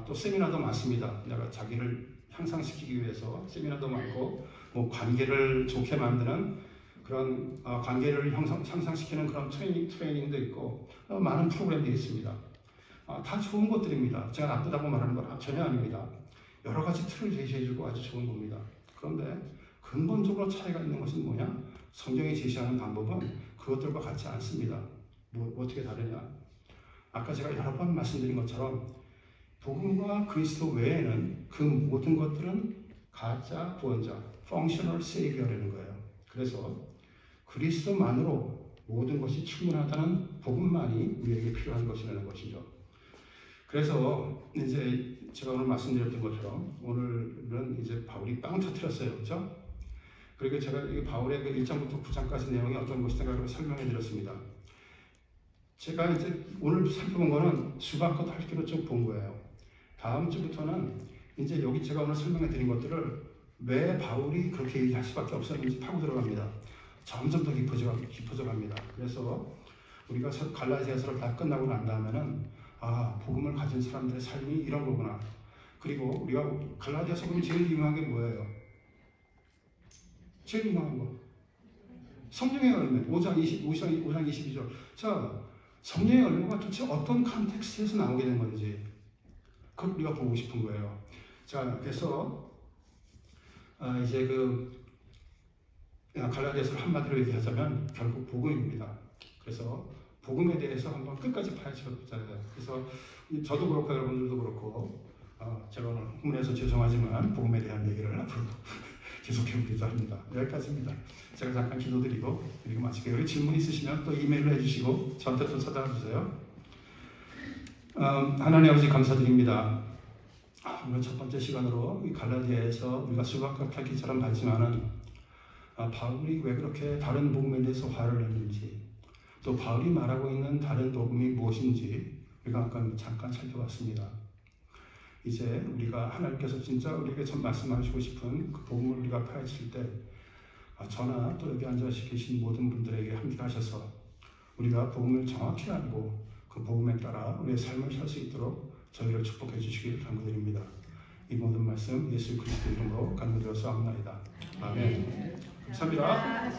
또 세미나도 많습니다. 내가 자기를 향상시키기 위해서 세미나도 많고 뭐 관계를 좋게 만드는 그런 관계를 향상시키는 그런 트레이닝도 있고 많은 프로그램들이 있습니다. 다 좋은 것들입니다. 제가 나쁘다고 말하는 건 전혀 아닙니다. 여러 가지 틀을 제시해주고 아주 좋은 겁니다. 그런데 근본적으로 차이가 있는 것은 뭐냐? 성경이 제시하는 방법은 그것들과 같지 않습니다. 어떻게 다르냐? 아까 제가 여러 번 말씀드린 것처럼 복음과 그리스도 외에는 그 모든 것들은 가짜 구원자, functional savior라는 거예요. 그래서 그리스도만으로 모든 것이 충분하다는 복음만이 우리에게 필요한 것이라는 것이죠. 그래서 이제 제가 오늘 말씀드렸던 것처럼 오늘은 이제 바울이 빵 터뜨렸어요. 그렇죠? 그리고 제가 이 바울의 그 1장부터 9장까지 내용이 어떤 것인가 설명해 드렸습니다. 제가 이제 오늘 살펴본 거는 수박과 핥기로 쭉 본 거예요. 다음 주부터는 이제 여기 제가 오늘 설명해 드린 것들을 왜 바울이 그렇게 얘기할 수밖에 없었는지 파고 들어갑니다. 점점 더 깊어져 갑니다. 그래서 우리가 갈라디아서를 다 끝나고 난 다음에는 복음을 가진 사람들의 삶이 이런 거구나. 그리고 우리가 갈라디아서 보면 제일 유명한 게 뭐예요? 제일 유명한 거. 성령의 열매. 5장 22절. 자, 성령의 열매가 도대체 어떤 컨텍스트에서 나오게 된 건지 그걸 우리가 보고 싶은 거예요. 자, 그래서 이제 갈라디아서를 한마디로 얘기하자면 결국 복음입니다. 그래서 복음에 대해서 한번 끝까지 파헤쳐보잖아요. 그래서 저도 그렇고 여러분들도 그렇고 제가 오늘 흥분해서 죄송하지만 복음에 대한 얘기를 앞으로 계속해보기도 합니다. 여기까지입니다. 제가 잠깐 기도드리고 그리고 마치게요. 여기 질문 있으시면 또 이메일로 해주시고 저한테 또 찾아와 주세요. 하나님 아버지 감사드립니다. 오늘 첫 번째 시간으로 이 갈라디아에서 우리가 수박과 탈기처럼 봤지만은 바울이 왜 그렇게 다른 복음에 대해서 화를 냈는지 또 바울이 말하고 있는 다른 복음이 무엇인지 우리가 아까 잠깐 살펴봤습니다. 이제 우리가 하나님께서 진짜 우리에게 참 말씀하시고 싶은 그 복음을 우리가 파헤칠 때 저나 또 여기 앉아 계신 모든 분들에게 함께 하셔서 우리가 복음을 정확히 알고 그 복음에 따라 우리의 삶을 살 수 있도록 저희를 축복해 주시길 간구드립니다. 이 모든 말씀 예수 그리스도 이름으로 간구드려서 아옵나이다. 아멘. 감사합니다.